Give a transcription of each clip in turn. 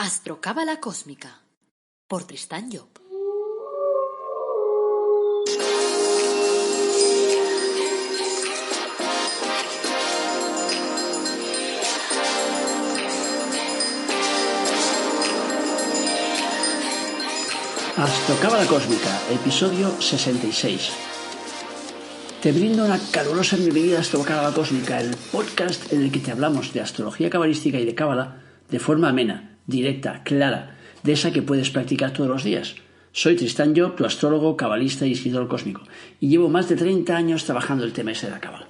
Astrocábala Cósmica, por Tristán Job. Astrocábala Cósmica, episodio 66. Te brindo una calurosa bienvenida a Astrocábala Cósmica, el podcast en el que te hablamos de astrología cabalística y de cábala de forma amena, directa, clara, de esa que puedes practicar todos los días. Soy Tristán Job, tu astrólogo, cabalista y escritor cósmico, y llevo más de 30 años trabajando el tema ese de la cábala.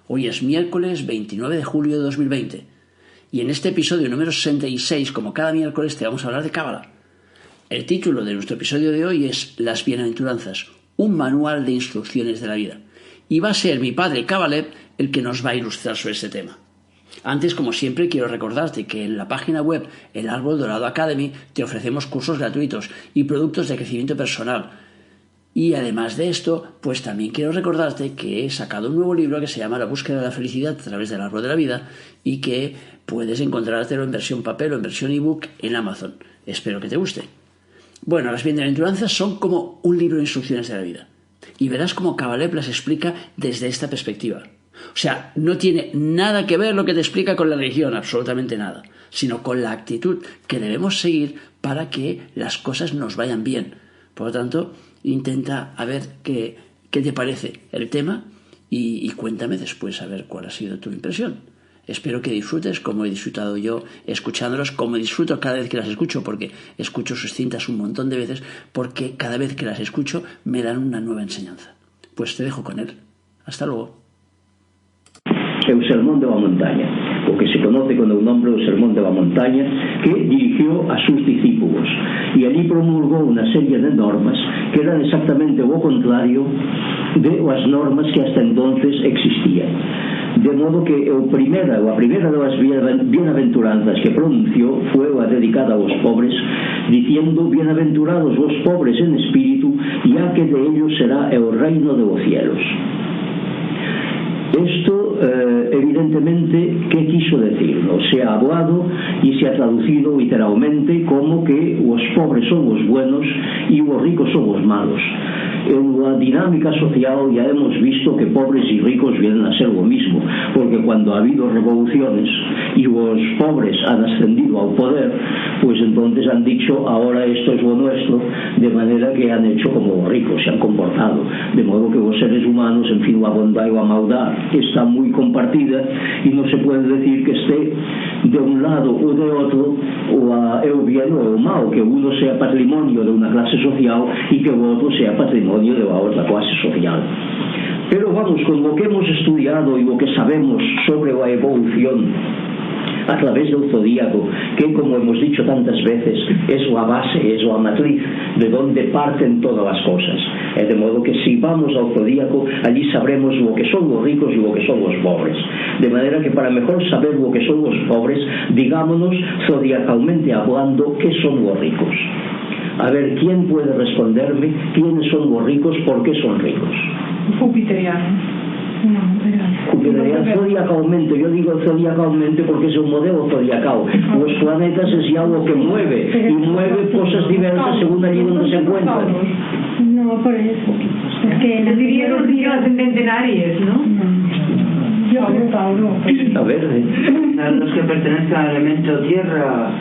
Hoy es miércoles 29 de julio de 2020, y en este episodio número 66, como cada miércoles, te vamos a hablar de cábala. El título de nuestro episodio de hoy es Las Bienaventuranzas, un manual de instrucciones de la vida. Y va a ser mi padre Kabalev el que nos va a ilustrar sobre ese tema. Antes, como siempre, quiero recordarte que en la página web El Árbol Dorado Academy te ofrecemos cursos gratuitos y productos de crecimiento personal. Y además de esto, pues también quiero recordarte que he sacado un nuevo libro que se llama La búsqueda de la felicidad a través del árbol de la vida y que puedes encontrártelo en versión papel o en versión ebook en Amazon. Espero que te guste. Bueno, las bienaventuranzas son como un libro de instrucciones de la vida. Y verás cómo Kabalev las explica desde esta perspectiva. O sea, no tiene nada que ver lo que te explica con la religión, absolutamente nada, sino con la actitud que debemos seguir para que las cosas nos vayan bien. Por lo tanto, intenta a ver qué te parece el tema y cuéntame después a ver cuál ha sido tu impresión. Espero que disfrutes como he disfrutado yo escuchándolos, como disfruto cada vez que las escucho, porque escucho sus cintas un montón de veces, porque cada vez que las escucho me dan una nueva enseñanza. Pues te dejo con él. Hasta luego. El Sermón de la Montaña, o que se conoce con el nombre del Sermón de la Montaña, que dirigió a sus discípulos, y allí promulgó una serie de normas que eran exactamente lo contrario de las normas que hasta entonces existían. De modo que la primera de las bienaventuranzas que pronunció fue la dedicada a los pobres, diciendo: bienaventurados los pobres en espíritu, ya que de ellos será el reino de los cielos. Esto, evidentemente, ¿qué quiso decir? Se ha hablado y se ha traducido literalmente como que los pobres son los buenos y los ricos son los malos. En la dinámica social ya hemos visto que pobres y ricos vienen a ser lo mismo, porque cuando ha habido revoluciones y los pobres han ascendido al poder, pues entonces han dicho: ahora esto es lo nuestro, de manera que han hecho como los ricos, se han comportado. De modo que los seres humanos, en fin, la bondad y la maldad está muy compartida y no se puede decir que esté de un lado o de otro el bien o el mal, que uno sea patrimonio de una clase social y que el otro sea patrimonio de la otra clase social. Pero vamos, con lo que hemos estudiado y lo que sabemos sobre la evolución a través del zodíaco, que, como hemos dicho tantas veces, es la base, es la matriz de donde parten todas las cosas. De modo que si vamos al zodíaco, allí sabremos lo que son los ricos y lo que son los pobres. De manera que para mejor saber lo que son los pobres, digámonos zodiacalmente hablando, ¿qué son los ricos? A ver, ¿quién puede responderme quiénes son los ricos, por qué son ricos? Jupiteriano. Zodiacalmente, yo digo zodiacalmente porque es un modelo zodiacal. Los planetas es ya lo que mueve, y mueve cosas diversas según allí donde se encuentran. No, por eso. Es que les diría los días ascendenarios, ¿no? Yo creo Tauro. A ver, los que pertenecen al elemento tierra.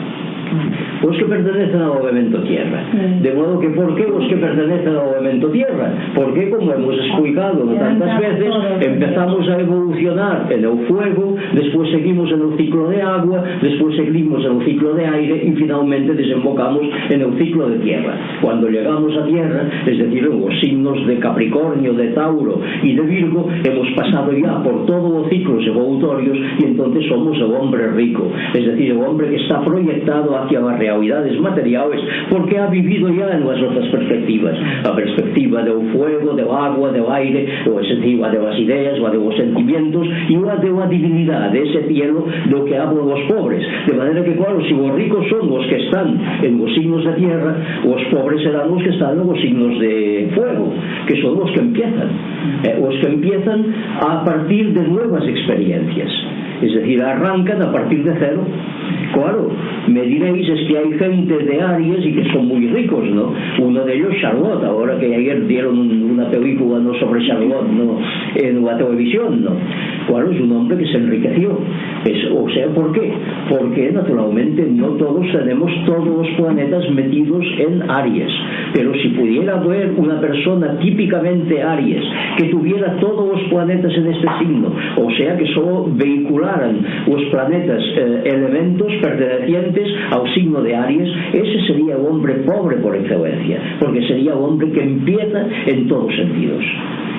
Los que pertenecen al elemento tierra. De modo que, ¿por qué los que pertenecen al elemento tierra? Porque, como hemos explicado tantas veces, empezamos a evolucionar en el fuego, después seguimos en el ciclo de agua, después seguimos en el ciclo de aire y finalmente desembocamos en el ciclo de tierra. Cuando llegamos a tierra, es decir, en los signos de Capricornio, de Tauro y de Virgo, hemos pasado ya por todos los ciclos evolutorios y entonces somos el hombre rico, es decir, el hombre que está proyectado hacia las realidades materiales porque ha vivido ya en las otras perspectivas, la perspectiva del fuego, del agua, del aire, la perspectiva de las ideas, la de los sentimientos y la de la divinidad, de ese cielo de lo que hablan los pobres. De manera que, claro, si los ricos son los que están en los signos de tierra, los pobres serán los que están en los signos de fuego, que son los que empiezan a partir de nuevas experiencias. es decir, arrancan a partir de cero. Claro, me diréis es que hay gente de Aries y que son muy ricos, ¿no? Uno de ellos, Charlotte, ahora que ayer dieron una película, ¿no?, sobre Charlotte, ¿no?, en la televisión, ¿no? Claro, es un hombre que se enriqueció. O sea, ¿por qué? Porque naturalmente no todos tenemos todos los planetas metidos en Aries, pero si pudiera haber una persona típicamente Aries que tuviera todos los planetas en este signo, o sea, que solo vehicularan los planetas elementos pertenecientes al signo de Aries, ese sería el hombre pobre por excelencia, porque sería el hombre que empieza en todos sentidos.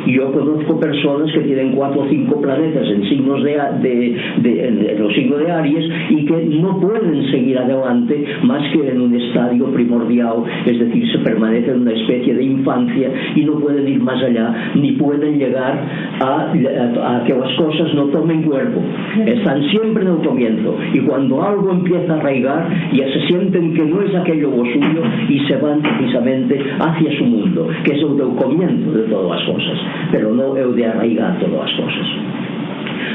Yo conozco personas que tienen 4 o 5 planetas en signos en los signos de Aries y que no pueden seguir adelante más que en un estadio primordial, es decir, se permanece en una especie de infancia y no pueden ir más allá, ni pueden llegar a que las cosas no tomen cuerpo. Están siempre en el comienzo, y cuando algo empieza a arraigar ya se sienten que no es aquello lo suyo y se van precisamente hacia su mundo, que es el del comienzo de todas las cosas, pero no el de arraigar todas las cosas.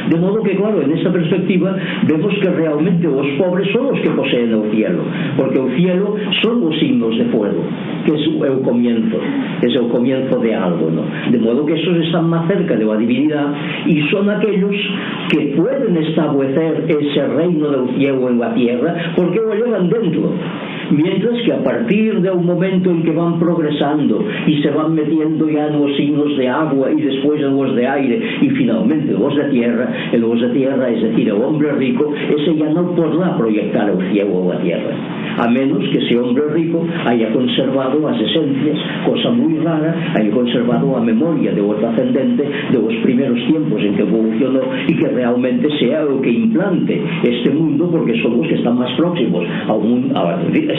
De modo que, claro, en esta perspectiva vemos que realmente los pobres son los que poseen el cielo, porque el cielo son los signos de fuego, que es el comienzo de algo, ¿no? De modo que esos están más cerca de la divinidad y son aquellos que pueden establecer ese reino del cielo en la tierra porque lo llevan dentro. Mientras que a partir de un momento en que van progresando y se van metiendo ya en los signos de agua y después en los de aire y finalmente en los de tierra, es decir, el hombre rico, ese ya no podrá proyectar el cielo o la tierra, a menos que ese hombre rico haya conservado las esencias, cosa muy rara, haya conservado la memoria de otro ascendente de los primeros tiempos en que evolucionó y que realmente sea lo que implante este mundo, porque son los que están más próximos al mundo,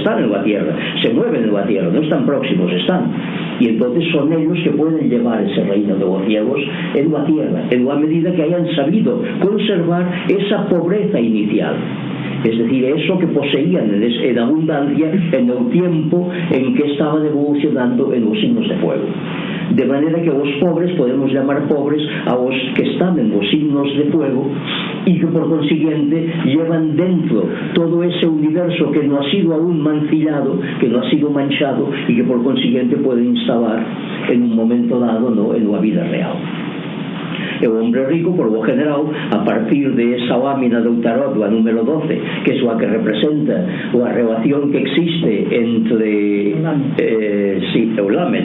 están en la tierra, se mueven en la tierra, no están próximos, están, y entonces son ellos que pueden llevar ese reino de los cielos en la tierra, en la medida que hayan sabido conservar esa pobreza inicial, es decir, eso que poseían en abundancia en el tiempo en que estaban evolucionando en los signos de fuego. De manera que los pobres podemos llamar pobres a los que están en los signos de fuego y que por consiguiente llevan dentro todo ese universo que no ha sido aún mancillado, que no ha sido manchado y que por consiguiente pueden instalar en un momento dado, ¿no?, en la vida real. El hombre rico, por lo general, a partir de esa lámina del tarot, la número 12, que es la que representa la relación que existe entre Eulamen,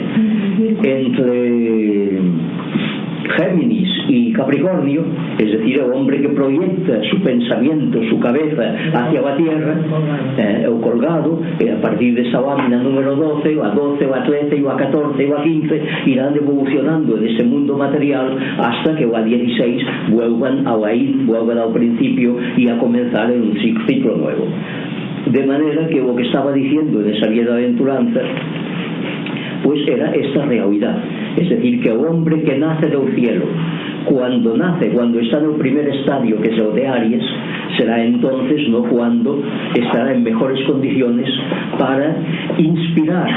entre Géminis y Capricornio, es decir, el hombre que proyecta su pensamiento, su cabeza hacia la tierra, el colgado, a partir de esa lámina número 12, la 12, la 13, la 14 y la 15 irán evolucionando en ese mundo material hasta que la 16 vuelvan al principio y a comenzar en un ciclo nuevo. De manera que lo que estaba diciendo en esa bienaventuranza pues era esta realidad, es decir, que el hombre que nace del cielo, cuando está en el primer estadio, que es el de Aries, será entonces, no cuando estará en mejores condiciones para inspirar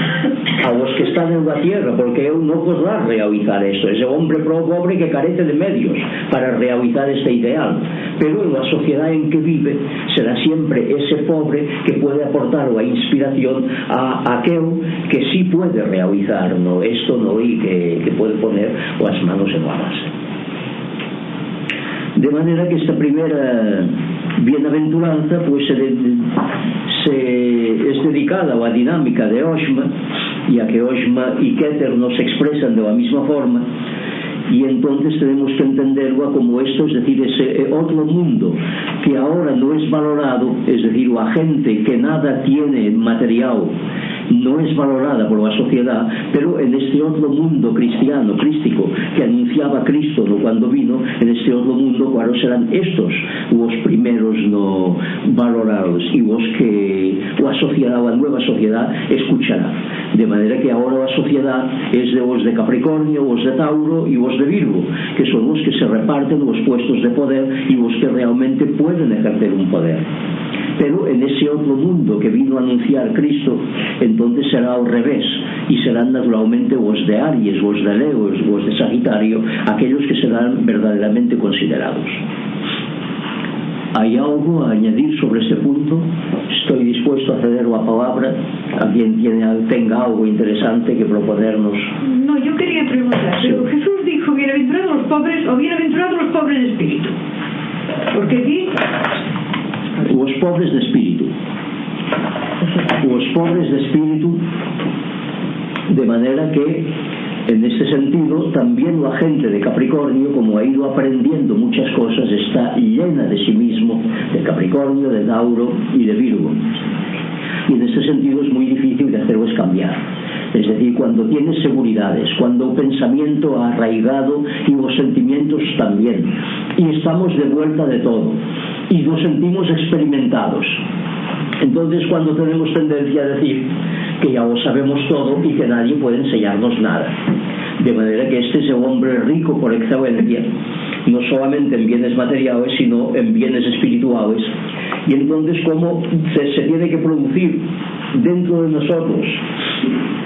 a los que están en la tierra, porque él no podrá realizar esto, es el hombre pobre que carece de medios para realizar este ideal, pero en la sociedad en que vive será siempre ese pobre que puede aportar la inspiración a aquel que sí puede realizar, ¿no?, esto, ¿no?, y que puede poner las manos en la masa. De manera que esta primera bienaventuranza pues es dedicada a la dinámica de Oshma, ya que Oshma y Keter no se expresan de la misma forma, y entonces tenemos que entenderlo como esto, es decir, ese otro mundo que ahora no es valorado, es decir, la gente que nada tiene material no es valorada por la sociedad, pero en este otro mundo cristiano, crístico, que anunciaba Cristo, ¿no?, cuando vino, en este otro mundo, claro, serán estos los primeros no valorados y los que la sociedad, la nueva sociedad, escuchará. De manera que ahora la sociedad es de los de Capricornio, los de Tauro y los de Virgo, que son los que se reparten los puestos de poder y los que realmente pueden ejercer un poder. Pero en ese otro mundo que vino a anunciar Cristo, entonces será al revés, y serán naturalmente los de Aries, los de Leo, los de Sagitario, aquellos que serán verdaderamente considerados. ¿Hay algo a añadir sobre este punto? Estoy dispuesto a ceder la palabra a quien tenga algo interesante que proponernos. No, yo quería preguntar, pero Jesús dijo bienaventurados los pobres o bienaventurados los pobres de espíritu. Porque aquí los pobres de espíritu. Los pobres de espíritu, de manera que en este sentido también la gente de Capricornio, como ha ido aprendiendo muchas cosas, está llena de sí mismo, de Capricornio, de Tauro y de Virgo, y en este sentido es muy difícil de hacerlos cambiar. Es decir, cuando tienes seguridades, cuando el pensamiento ha arraigado y los sentimientos también, y estamos de vuelta de todo y nos sentimos experimentados, entonces cuando tenemos tendencia a decir que ya lo sabemos todo y que nadie puede enseñarnos nada, de manera que este es el hombre rico por excelencia, no solamente en bienes materiales sino en bienes espirituales. Y entonces como se tiene que producir dentro de nosotros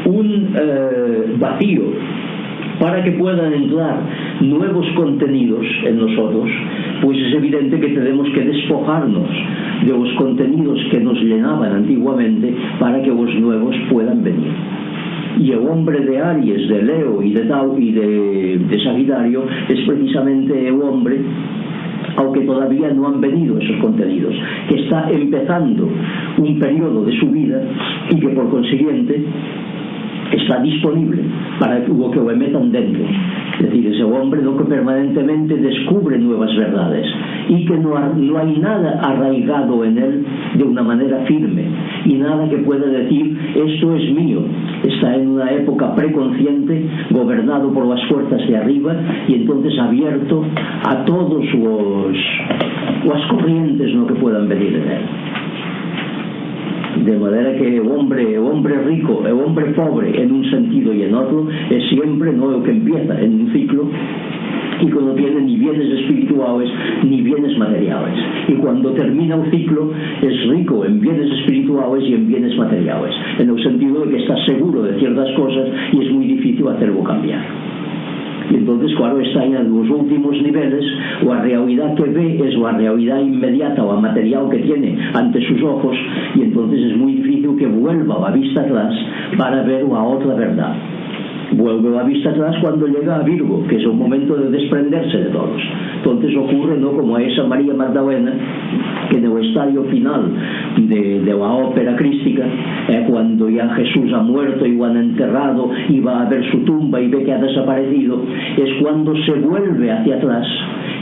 un vacío para que puedan entrar nuevos contenidos en nosotros, pues es evidente que tenemos que despojarnos de los contenidos que nos llenaban antiguamente para que los nuevos puedan venir. Y el hombre de Aries, de Leo y de Tauro y de Sagitario es precisamente el hombre, aunque todavía no han venido esos contenidos, que está empezando un periodo de su vida y que por consiguiente está disponible para lo que lo metan dentro. Es decir, ese hombre lo que permanentemente descubre nuevas verdades y que no hay nada arraigado en él de una manera firme y nada que pueda decir esto es mío. Está en una época preconsciente, gobernado por las fuerzas de arriba y entonces abierto a todos las corrientes que puedan venir en él. De manera que el hombre rico, el hombre pobre en un sentido y en otro es siempre no el que empieza en un ciclo y que no tiene ni bienes espirituales ni bienes materiales, y cuando termina el ciclo es rico en bienes espirituales y en bienes materiales, en el sentido de que está seguro de ciertas cosas y es muy difícil hacerlo cambiar. Y entonces, claro, está en los últimos niveles, la realidad que ve es la realidad inmediata o material que tiene ante sus ojos, y entonces es muy difícil que vuelva la vista atrás para ver la otra verdad. Vuelve la vista atrás cuando llega a Virgo, que es un momento de desprenderse de todos. Entonces ocurre, ¿no?, como a esa María Magdalena, que en el estadio final de la ópera crística, cuando ya Jesús ha muerto y lo han enterrado y va a ver su tumba y ve que ha desaparecido, es cuando se vuelve hacia atrás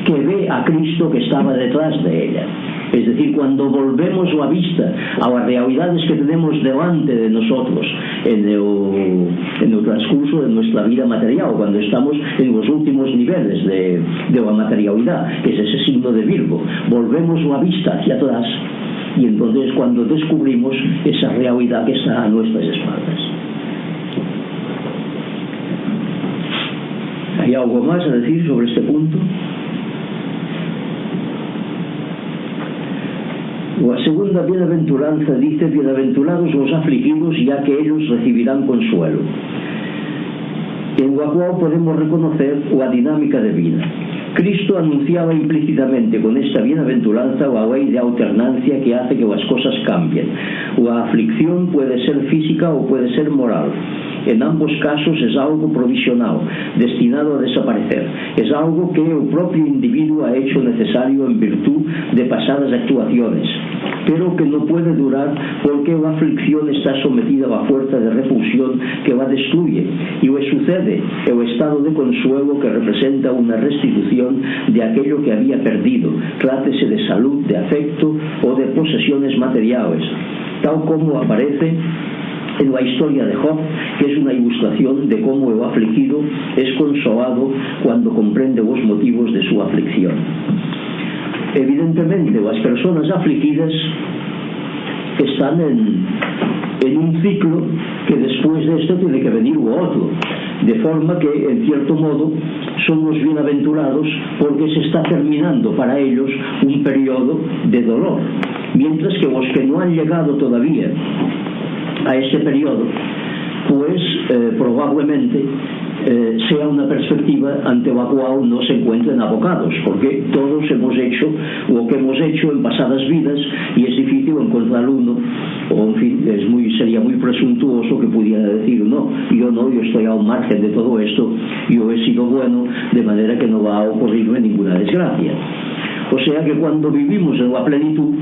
que ve a Cristo que estaba detrás de ella. Es decir, cuando volvemos la vista a las realidades que tenemos delante de nosotros en el transcurso de nuestra vida material, cuando estamos en los últimos niveles de la materialidad, que es ese signo de Virgo, volvemos la vista hacia atrás y entonces cuando descubrimos esa realidad que está a nuestras espaldas. ¿Hay algo más a decir sobre este punto? La segunda bienaventuranza dice: bienaventurados los afligidos, ya que ellos recibirán consuelo, en la cual podemos reconocer la dinámica divina. Cristo anunciaba implícitamente con esta bienaventuranza la ley de alternancia que hace que las cosas cambien. La aflicción puede ser física o puede ser moral. En ambos casos es algo provisional, destinado a desaparecer. Es algo que el propio individuo ha hecho necesario en virtud de pasadas actuaciones, pero que no puede durar porque la aflicción está sometida a la fuerza de repulsión que la destruye, y le sucede el estado de consuelo que representa una restitución de aquello que había perdido, trátese de salud, de afecto o de posesiones materiales, tal como aparece en la historia de Job, que es una ilustración de cómo el afligido es consolado cuando comprende los motivos de su aflicción. Evidentemente, las personas afligidas están en un ciclo que después de esto tiene que venir lo otro, de forma que, en cierto modo, son los bienaventurados porque se está terminando para ellos un periodo de dolor, mientras que los que no han llegado todavía a ese periodo, pues probablemente sea una perspectiva ante la cual no se encuentren abocados, porque todos hemos hecho lo que hemos hecho en pasadas vidas y es difícil encontrar uno, o en fin, sería muy presuntuoso que pudiera decir no, yo estoy al margen de todo esto, yo he sido bueno, de manera que no va a ocurrirme ninguna desgracia. O sea que cuando vivimos en la plenitud,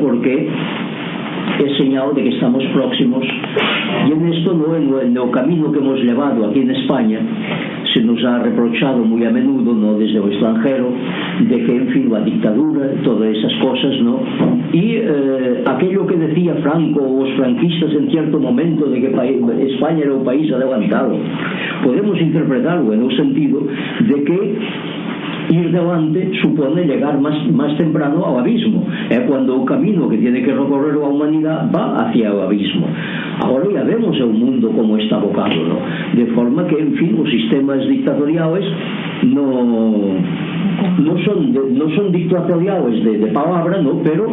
porque es señal de que estamos próximos, y en esto, en el camino que hemos llevado aquí en España, se nos ha reprochado muy a menudo, desde el extranjero, de que, en fin, la dictadura, todas esas cosas, y aquello que decía Franco o los franquistas en cierto momento de que España era un país adelantado, podemos interpretarlo en el sentido de que ir delante supone llegar más temprano al abismo, cuando el camino que tiene que recorrer la humanidad va hacia el abismo. Ahora ya vemos el mundo como está abocado, de forma que, en fin, los sistemas dictatoriales no son dictatoriales de palabra, pero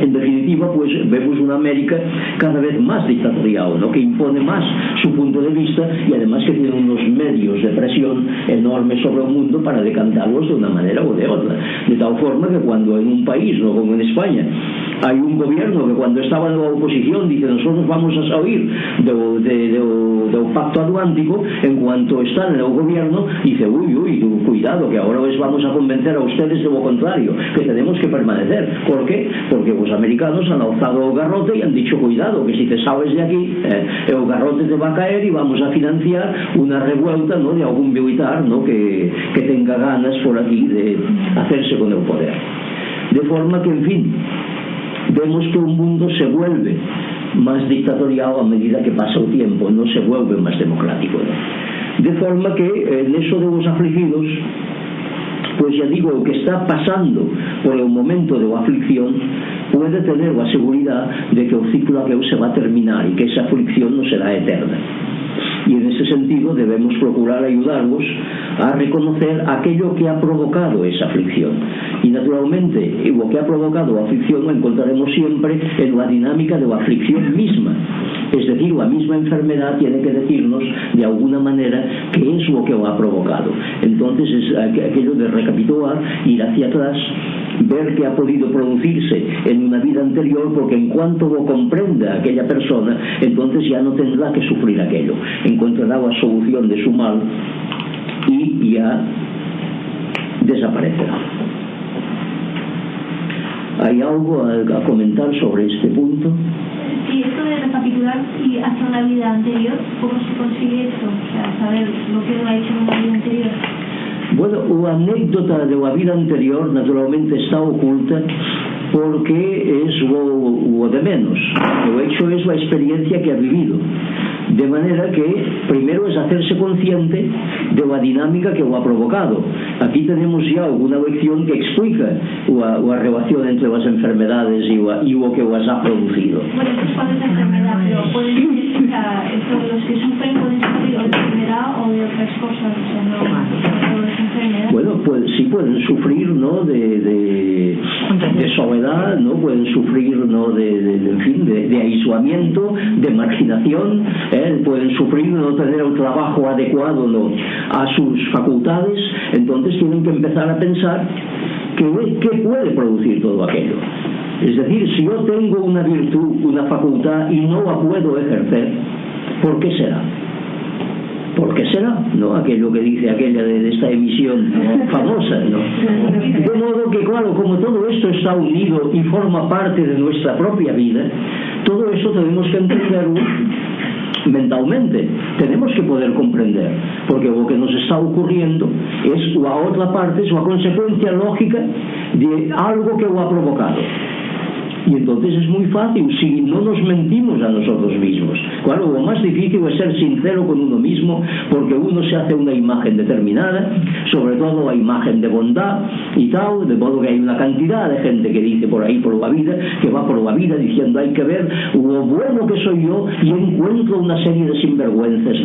en definitiva pues vemos una América cada vez más dictatorial, que impone más su punto de vista y además que tiene unos medios de presión enormes sobre el mundo para decantarlos de una manera o de otra, de tal forma que cuando en un país, como en España, hay un gobierno que cuando estaba en la oposición dice nosotros vamos a salir del pacto atlántico, en cuanto están en el gobierno dice uy, cuidado que ahora les vamos a convencer a ustedes de lo contrario, que tenemos que permanecer. ¿Por qué? Porque los americanos han alzado el garrote y han dicho cuidado que si te sales de aquí el garrote te va a caer y vamos a financiar una revuelta de algún militar que tenga ganas por aquí de hacerse con el poder. De forma que, en fin, vemos que un mundo se vuelve más dictatorial a medida que pasa el tiempo, no se vuelve más democrático, de forma que en eso de los afligidos, pues ya digo, el que está pasando por el momento de la aflicción puede tener la seguridad de que el ciclo aquel se va a terminar y que esa aflicción no será eterna. Y en ese sentido debemos procurar ayudarlos a reconocer aquello que ha provocado esa aflicción. Y naturalmente lo que ha provocado la aflicción lo encontraremos siempre en la dinámica de la aflicción misma. Es decir, la misma enfermedad tiene que decirnos de alguna manera qué es lo que lo ha provocado. Entonces es aquello de recapitular, ir hacia atrás, ver qué ha podido producirse en una vida anterior, porque en cuanto lo comprenda aquella persona, entonces ya no tendrá que sufrir aquello, encontrará la solución de su mal y ya desaparecerá. ¿Hay algo a comentar sobre este punto? Sí, esto de recapitular y hacia una vida anterior, ¿cómo se consigue esto? O sea, saber lo que uno ha hecho en una vida anterior. Bueno, la anécdota de la vida anterior naturalmente está oculta porque es lo de menos. Lo hecho es la experiencia que ha vivido. De manera que primero es hacerse consciente de la dinámica que lo ha provocado. Aquí tenemos ya alguna lección que explica la relación entre las enfermedades y lo que las ha producido. Bueno, esto es cuando es enfermedad, pero pueden ser, los que sufren pueden sufrir o de enfermedad o de otras cosas, o sea, no es enfermedad. Bueno, pues sí pueden sufrir, de soledad, pueden sufrir, en fin, de aislamiento, de marginación, pueden sufrir no tener el trabajo adecuado a sus facultades. Entonces tienen que empezar a pensar qué puede producir todo aquello. Es decir, si yo tengo una virtud, una facultad y no la puedo ejercer, ¿por qué será? ¿Por qué será? Aquello que dice aquella de esta emisión famosa, De modo que, claro, como todo esto está unido y forma parte de nuestra propia vida, todo eso tenemos que entenderlo mentalmente, tenemos que poder comprender, porque lo que nos está ocurriendo es la otra parte, es la consecuencia lógica de algo que lo ha provocado. Y entonces es muy fácil si no nos mentimos a nosotros mismos. Claro, lo más difícil es ser sincero con uno mismo, porque uno se hace una imagen determinada, sobre todo la imagen de bondad y tal, de modo que hay una cantidad de gente que dice por ahí por la vida, que va por la vida diciendo hay que ver lo bueno que soy yo y encuentro una serie de sinvergüenzas,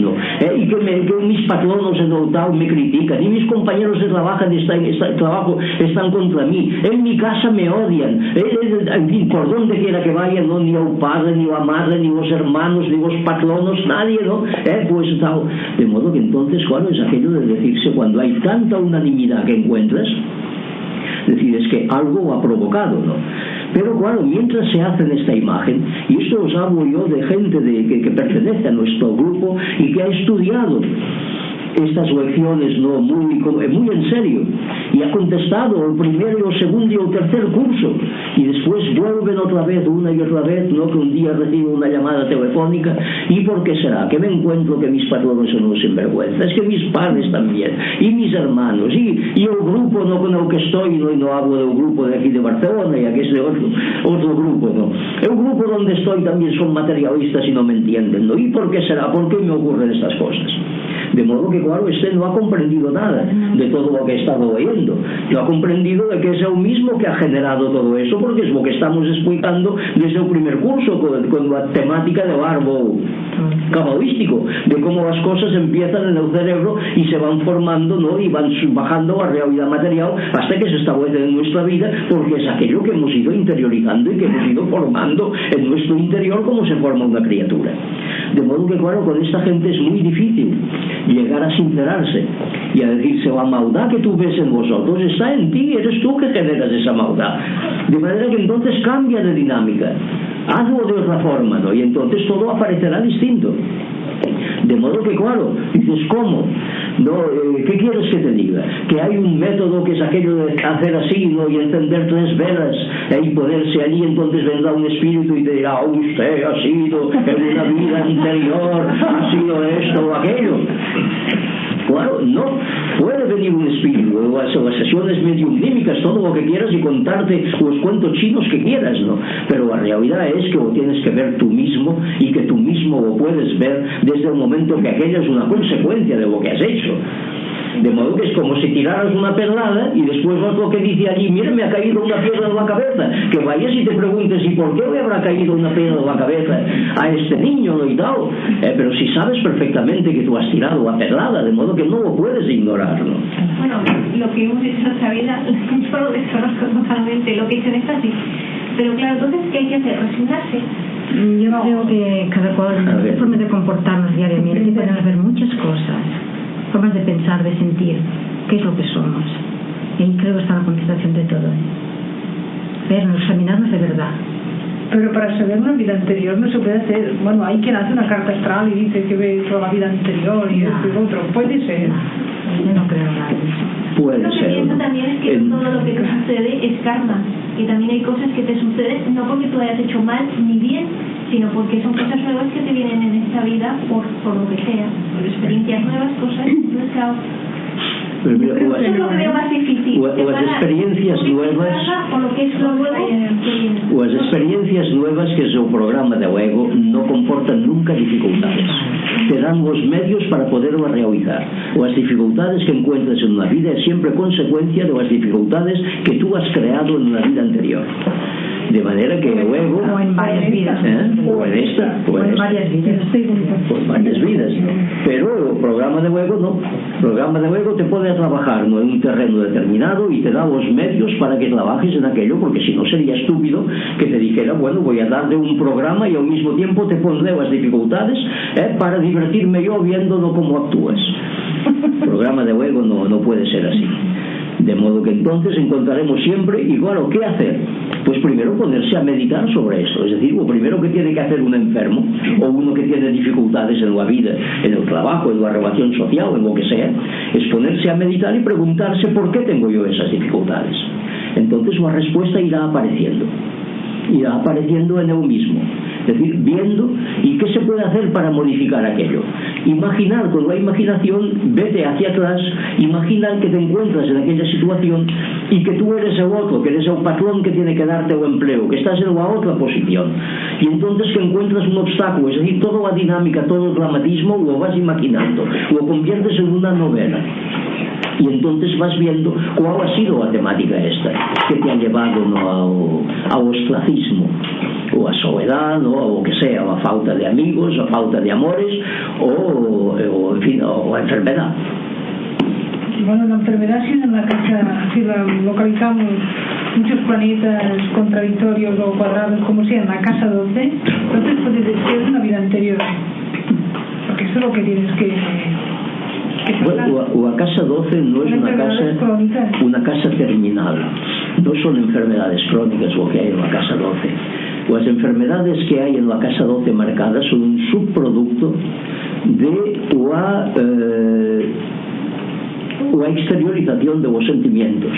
y que mis patronos en tal me critican y mis compañeros de trabajo están contra mí, en mi casa me odian, en fin, por donde quiera que vaya, no, ni al padre, ni a madre, ni los hermanos, ni los patronos, nadie, ¿no? Pues tal. De modo que entonces, claro, es aquello de decirse, cuando hay tanta unanimidad que encuentras, decir, es que algo ha provocado, ¿no? Pero claro, mientras se hace esta imagen, y esto os hablo yo de gente que pertenece a nuestro grupo y que ha estudiado estas lecciones, ¿no?, muy en serio, y ha contestado el primero, el segundo y el tercer curso, y después vuelven otra vez, una y otra vez, ¿no?, que un día recibo una llamada telefónica. ¿Y por qué será? Que me encuentro que mis patronos son unos sinvergüenzas, que mis padres también, y mis hermanos, y el grupo, ¿no?, con el que estoy, ¿no?, y no hablo del grupo de aquí de Barcelona, ya que es de otro grupo, ¿no? El grupo donde estoy también son materialistas y no me entienden, ¿no? ¿Y por qué será? ¿Por qué me ocurren estas cosas? De modo que, claro, no ha comprendido nada de todo lo que ha estado oyendo. No ha comprendido de que es el mismo que ha generado todo eso, porque es lo que estamos explicando desde el primer curso con la temática del árbol cabalístico, de cómo las cosas empiezan en el cerebro y se van formando, ¿no?, y van bajando a la realidad material hasta que se establecen en nuestra vida, porque es aquello que hemos ido interiorizando y que hemos ido formando en nuestro interior, como se forma una criatura. De modo que, claro, con esta gente es muy difícil llegar a sincerarse y a decirse, la maldad que tú ves en vosotros está en ti, eres tú que generas esa maldad. De manera que entonces cambia de dinámica, hazlo de otra forma, ¿no? Y entonces todo aparecerá distinto. De modo que, claro, dices, ¿cómo? No, ¿qué quieres que te diga? Que hay un método que es aquello de hacer así, ¿no?, y encender 3 velas y ponerse allí, entonces vendrá un espíritu y te dirá, usted ha sido en una vida anterior, ha sido esto o aquello. Claro, no puede venir un espíritu, las sesiones mediumnímicas, todo lo que quieras, y contarte los cuentos chinos que quieras, ¿no? Pero la realidad es que lo tienes que ver tú mismo, y que tú mismo lo puedes ver desde el momento que aquella es una consecuencia de lo que has hecho. De modo que es como si tiraras una perlada y después otro que dice allí, mira, me ha caído una piedra en la cabeza, que vayas y te preguntes, ¿y por qué le habrá caído una piedra en la cabeza a este niño, ¿no?, y tal? Pero si sabes perfectamente que tú has tirado la perlada, de modo que no lo puedes ignorar, ¿no? Bueno, lo que hemos hecho en nuestra vida, yo lo desconozco totalmente, lo que he hecho en esta sí. Pero claro, entonces, ¿qué hay que hacer? ¿Resignarse? Yo creo que cada cual, nuestra forma de comportarnos diariamente, pueden haber muchas cosas, formas de pensar, de sentir, qué es lo que somos. Y ahí creo que está la contestación de todo. Vernos, examinarnos de verdad. Pero para saber una vida anterior no se puede hacer. Bueno, hay quien hace una carta astral y dice que ve toda la vida anterior y esto y otro. Puede ser. Yo no creo nada de eso. Puede lo que ser. pienso también es que todo lo que te sucede es karma. Que también hay cosas que te suceden no porque tú hayas hecho mal ni bien, sino porque son cosas nuevas que te vienen en esta vida por lo que sea, por experiencias nuevas, cosas. Entonces, claro, Pero mira, eso es lo que veo más difícil. las experiencias nuevas, o lo que es lo nuevo que viene. las experiencias nuevas, que es el programa de ego, no comportan nunca dificultades. Te dan los medios para poderlo realizar. Las dificultades que encuentras en una vida es siempre consecuencia de las dificultades que tú has creado en una vida anterior. De manera que luego, o en varias vidas, o en esta, o en varias vidas, pues varias vidas. Pero el programa de juego no. El programa de juego te pone a trabajar, ¿no?, en un terreno determinado, y te da los medios para que trabajes en aquello, porque si no sería estúpido que te dijera, bueno, voy a darte un programa y al mismo tiempo te pondré las dificultades para divertirme yo viéndolo cómo actúas. El programa de juego no puede ser así. De modo que entonces encontraremos siempre, y claro, ¿qué hacer? Pues primero ponerse a meditar sobre esto. Es decir, lo primero que tiene que hacer un enfermo, o uno que tiene dificultades en la vida, en el trabajo, en la relación social, en lo que sea, es ponerse a meditar y preguntarse, ¿por qué tengo yo esas dificultades? Entonces la respuesta irá apareciendo en él mismo. Es decir, viendo, ¿y qué se puede hacer para modificar aquello? Imaginar, con la imaginación, vete hacia atrás, imagina que te encuentras en aquella situación y que tú eres el otro, que eres el patrón que tiene que darte el empleo, que estás en la otra posición, y entonces que encuentras un obstáculo, es decir, toda la dinámica, todo el dramatismo lo vas imaginando, lo conviertes en una novela. Y entonces vas viendo cuál ha sido la temática esta que te ha llevado, ¿no?, al ostracismo, o a soledad, ¿no?, o lo que sea, o a falta de amigos, o a falta de amores, o en fin, o a enfermedad. Bueno, la enfermedad, si en la casa, si la localizamos muchos planetas contradictorios o cuadrados, como sea, en la casa 12, entonces puede ser una vida anterior. Porque eso es lo que tienes que o a casa 12 no es una casa terminal, no son enfermedades crónicas lo que hay en la casa 12. Las enfermedades que hay en la casa 12 marcadas son un subproducto de la exteriorización de los sentimientos.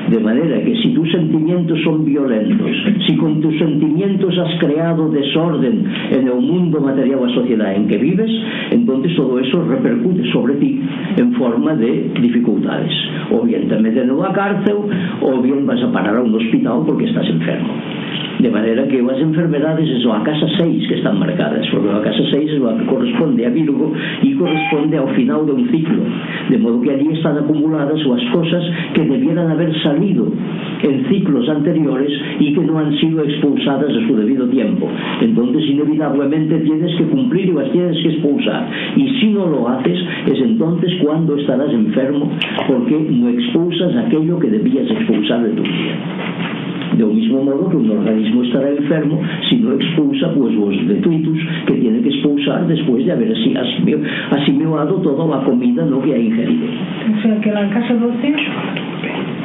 De manera que si tus sentimientos son violentos, si con tus sentimientos has creado desorden en el mundo material, la sociedad en que vives, entonces todo eso repercute sobre ti en forma de dificultades. O bien te meten en la cárcel, o bien vas a parar a un hospital porque estás enfermo. De manera que las enfermedades es la casa 6 que están marcadas, porque la casa 6 es la que corresponde a Virgo y corresponde al final de un ciclo, de modo que allí están acumuladas las cosas que debieran haber salido en ciclos anteriores y que no han sido expulsadas a su debido tiempo. Entonces inevitablemente tienes que cumplir y las tienes que expulsar, y si no lo haces es entonces cuando estarás enfermo, porque no expulsas aquello que debías expulsar de tu vida. De un mismo modo que un organismo estará enfermo si no expulsa pues los detritus que tiene que expulsar después de haber asimilado toda la comida no que ha ingerido. O sea que la casa 12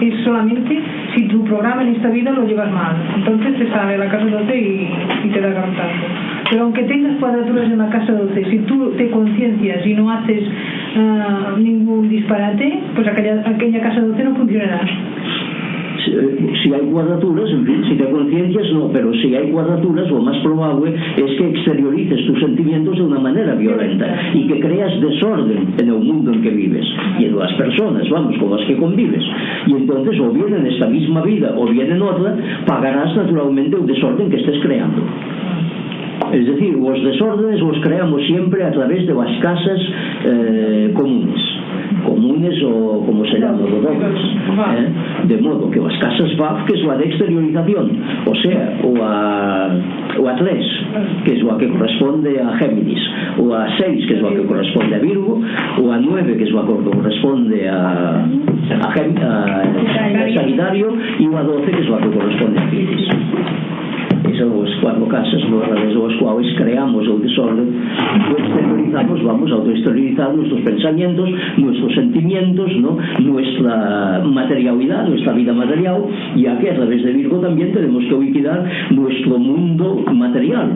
es solamente si tu programa en esta vida lo llevas mal, entonces te sale la casa 12 y te da garrotazo. Pero aunque tengas cuadraturas en la casa 12, si tú te conciencias y no haces ningún disparate, pues aquella casa 12 no funcionará. Si hay cuadraturas, en fin, si te conciencias no, pero si hay cuadraturas lo más probable es que exteriorices tus sentimientos de una manera violenta y que creas desorden en el mundo en que vives y en las personas, vamos, con las que convives, y entonces o bien en esta misma vida o bien en otra pagarás naturalmente el desorden que estés creando. Es decir, los desórdenes los creamos siempre a través de las casas comunes o como se llama, los dobles, de modo que las casas VAF, que es la de exteriorización, o sea, o a 3, que es la que corresponde a Géminis, o a 6, que es la que corresponde a Virgo, o a 9, que es la que corresponde a Sagitario, y a 12, que es la que corresponde a Piscis. Son las 4 casas a través de las cuales creamos el desorden y exteriorizamos, vamos a autoexteriorizar nuestros pensamientos, nuestros sentimientos, ¿no? Nuestra materialidad, nuestra vida material, ya que a través de Virgo también tenemos que liquidar nuestro mundo material,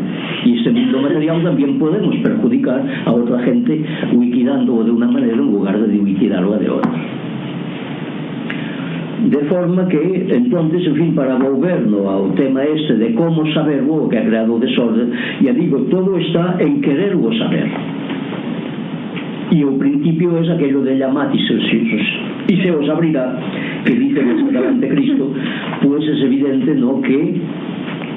y este mundo material también podemos perjudicar a otra gente liquidándolo de una manera en lugar de liquidarlo de otra. De forma que, entonces, en fin, para volvernos al tema este de cómo saber lo que ha creado el desorden, ya digo, todo está en quererlo saber. Y el principio es aquello de llamad y se os abrirá, que dice el Cristo, pues es evidente, ¿no?, que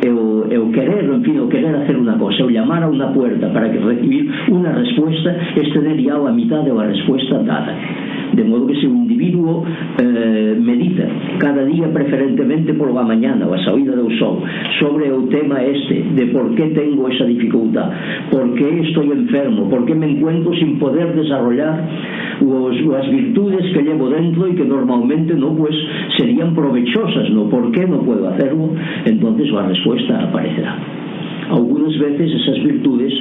el querer, en fin, el querer hacer una cosa, o llamar a una puerta para que recibir una respuesta, es tener ya la mitad de la respuesta dada. De modo que si un individuo medita cada día, preferentemente por la mañana, a la salida del sol, sobre el tema este de por qué tengo esa dificultad, por qué estoy enfermo, por qué me encuentro sin poder desarrollar las virtudes que llevo dentro y que normalmente no, pues serían provechosas, ¿no? ¿Por qué no puedo hacerlo? Entonces la respuesta aparecerá. Algunas veces esas virtudes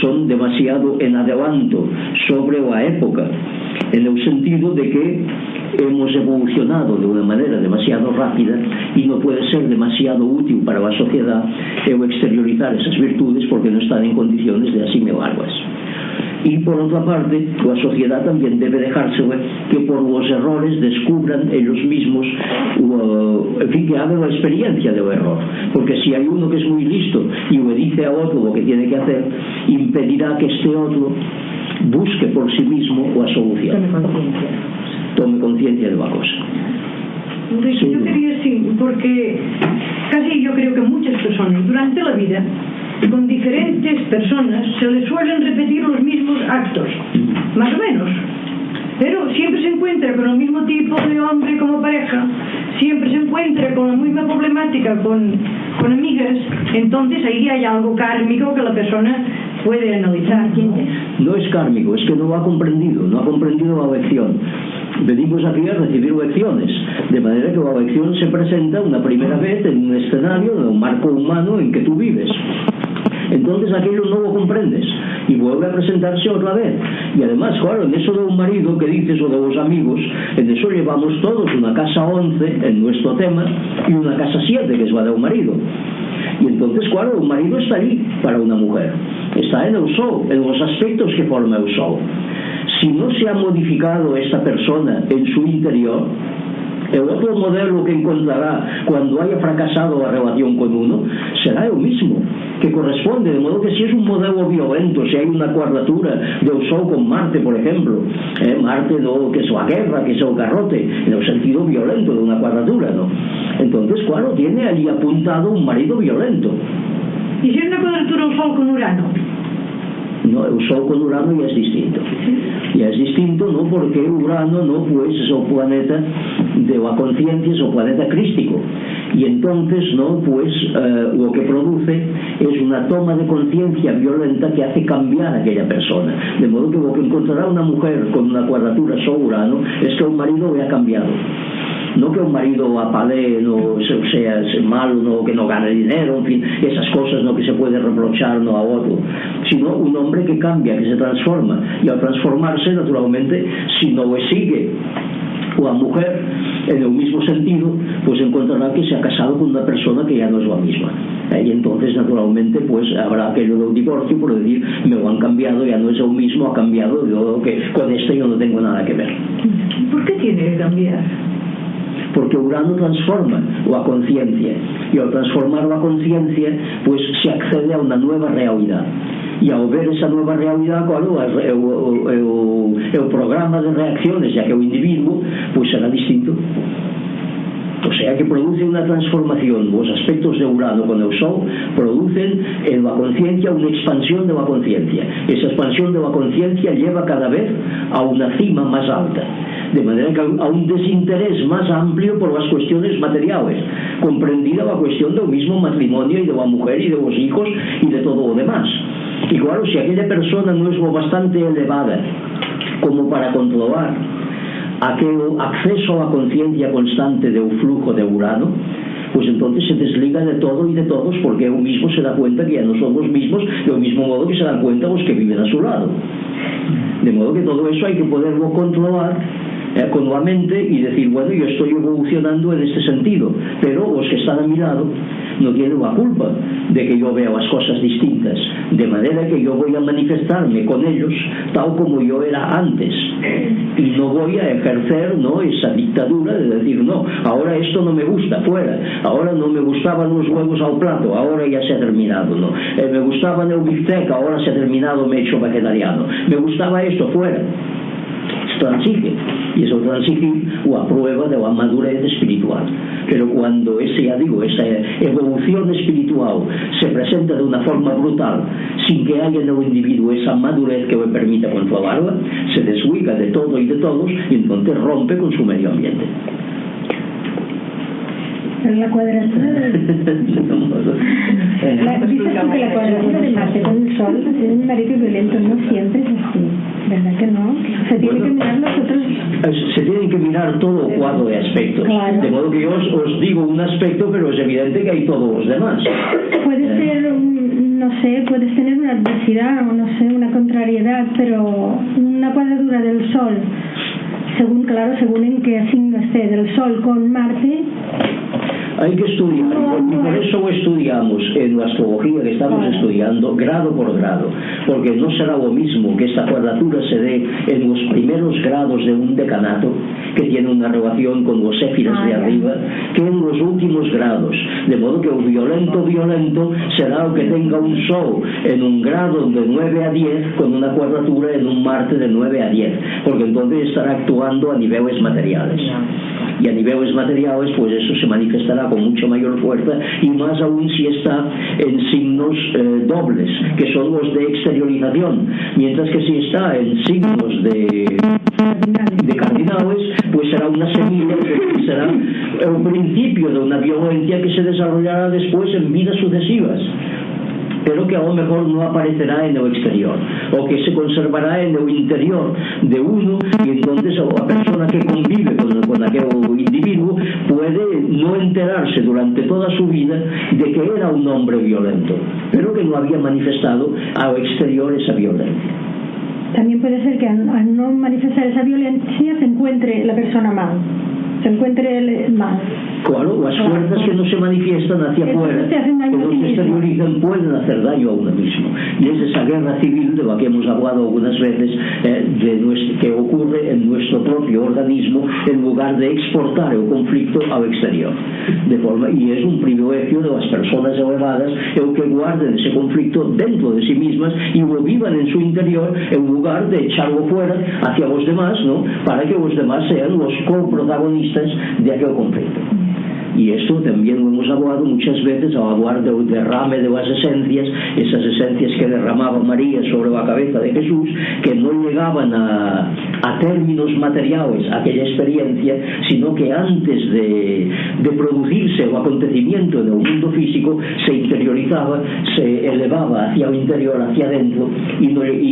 son demasiado en adelanto sobre la época, en el sentido de que hemos evolucionado de una manera demasiado rápida y no puede ser demasiado útil para la sociedad el exteriorizar esas virtudes porque no están en condiciones de asimilarlas. Y por otra parte, la sociedad también debe dejarse que por los errores descubran ellos mismos, en fin, que hagan la experiencia del error, porque si hay uno que es muy listo y le dice a otro lo que tiene que hacer, impedirá que este otro busque por sí mismo la solución, tome conciencia de la cosa. Sí. Yo quería sí, porque casi yo creo que muchas personas durante la vida, con diferentes personas, se les suelen repetir los mismos actos, más o menos, pero siempre se encuentra con el mismo tipo de hombre como pareja, siempre se encuentra con la misma problemática con amigas. Entonces ahí hay algo kármico que la persona puede analizar. No es kármico, es que no ha comprendido la lección. venimos aquí a recibir lecciones, de manera que la lección se presenta una primera vez en un escenario, en un marco humano en que tú vives. Entonces aquello no lo comprendes y vuelve a presentarse otra vez. Y además, claro, en eso de un marido que dices o de los amigos, en eso llevamos todos una casa 11 en nuestro tema y una casa 7 que es la de un marido. Y entonces, claro, un marido está allí para una mujer, está en el sol, en los aspectos que forma el sol. Si no se ha modificado esta persona en su interior, el otro modelo que encontrará cuando haya fracasado la relación con uno será el mismo, que corresponde, de modo que si es un modelo violento, si hay una cuadratura del Sol con Marte, por ejemplo, Marte no, que es la guerra, que es el garrote, en el sentido violento de una cuadratura, ¿no? Entonces, claro, tiene allí apuntado un marido violento. ¿Y si es una cuadratura el Sol con Urano? No, el Sol con Urano ya es distinto. Ya es distinto, no porque Urano no pues es el planeta de la conciencia, es el planeta crístico. Y entonces no pues lo que produce es una toma de conciencia violenta que hace cambiar a aquella persona. De modo que lo que encontrará una mujer con una cuadratura Sol-Urano es que un marido le ha cambiado. No que un marido apale, no sea malo, no, que no gane dinero, en fin, esas cosas no que se puede reprochar no a otro, sino un hombre que cambia, que se transforma, y al transformarse, naturalmente, si no le sigue la mujer en el mismo sentido, pues encontrará que se ha casado con una persona que ya no es la misma. Y entonces, naturalmente, pues habrá aquello de un divorcio por decir, me lo han cambiado, ya no es el mismo, ha cambiado, yo que con este yo no tengo nada que ver. ¿Por qué tiene que cambiar? Porque Urano transforma la conciencia, y al transformar la conciencia pues se accede a una nueva realidad, y al ver esa nueva realidad, claro, el programa de reacciones de aquel individuo pues será distinto. O sea que produce una transformación. Los aspectos de Urano con el Sol producen en la conciencia una expansión de la conciencia. Esa expansión de la conciencia lleva cada vez a una cima más alta, de manera que a un desinterés más amplio por las cuestiones materiales, comprendida la cuestión del mismo matrimonio y de la mujer y de los hijos y de todo lo demás. Y claro, si aquella persona no es lo bastante elevada como para controlar aquel acceso a la conciencia constante de un flujo de Urano, pues entonces se desliga de todo y de todos, porque él mismo se da cuenta que ya no son los mismos, del mismo modo que se dan cuenta los que viven a su lado. De modo que todo eso hay que poderlo controlar con la mente y decir, bueno, yo estoy evolucionando en este sentido, pero los que están a mi lado no tienen la culpa de que yo vea las cosas distintas, de manera que yo voy a manifestarme con ellos tal como yo era antes, y no voy a ejercer esa dictadura de decir, no, ahora esto no me gusta, fuera, ahora no me gustaban los huevos al plato, ahora ya se ha terminado, no, me gustaban el bistec, ahora se ha terminado, me he hecho vegetariano, me gustaba esto, fuera. Transige, y eso transige la prueba de la madurez espiritual. Pero cuando esa evolución espiritual se presenta de una forma brutal, sin que haya en el individuo esa madurez que le permita controlarla, se desliga de todo y de todos y entonces rompe con su medio ambiente. La cuadratura dices que la cuadratura de Marte con el Sol es un marido violento, no siempre es así, ¿verdad que no? Se tiene que mirar los otros. Se tienen que mirar todo cuadro de aspectos, claro. De modo que yo os digo un aspecto, pero es evidente que hay todos los demás. Puede ser, no sé, puedes tener una adversidad o no sé, una contrariedad, pero una cuadratura del Sol, según en qué signo esté, del Sol con Marte. Hay que estudiar, y por eso lo estudiamos en la astrología que estamos estudiando grado por grado, porque no será lo mismo que esta cuadratura se dé en los primeros grados de un decanato, que tiene una relación con los éfiras de arriba, que en los últimos grados, de modo que el violento será el que tenga un Sol en un grado de 9 a 10 con una cuadratura en un Marte de 9 a 10, porque entonces estará actuando a niveles materiales. Y a niveles materiales pues eso se manifestará con mucha mayor fuerza, y más aún si está en signos dobles, que son los de exteriorización, mientras que si está en signos de cardinales, pues será una semilla, será el principio de una violencia que se desarrollará después en vidas sucesivas. pero que a lo mejor no aparecerá en el exterior, o que se conservará en el interior de uno, y entonces la persona que convive con aquel individuo puede no enterarse durante toda su vida de que era un hombre violento, pero que no había manifestado al exterior esa violencia. También puede ser que al no manifestar esa violencia se encuentre la persona mal, se encuentre el mal. Claro, las fuerzas que no se manifiestan hacia afuera, que no se exteriorizan, pueden hacer daño a uno mismo. Y es esa guerra civil de la que hemos hablado algunas veces, que ocurre en nuestro propio organismo en lugar de exportar el conflicto al exterior. Y es un privilegio de las personas elevadas el que guarden ese conflicto dentro de sí mismas y lo vivan en su interior en lugar de echarlo fuera hacia los demás, ¿no? Para que los demás sean los coprotagonistas de aquel conflicto. Y esto también lo hemos hablado muchas veces al hablar del derrame de las esencias, esas esencias que derramaba María sobre la cabeza de Jesús, que no llegaban a términos materiales aquella experiencia, sino que antes de producirse el acontecimiento en el mundo físico se interiorizaba, se elevaba hacia el interior, hacia adentro, y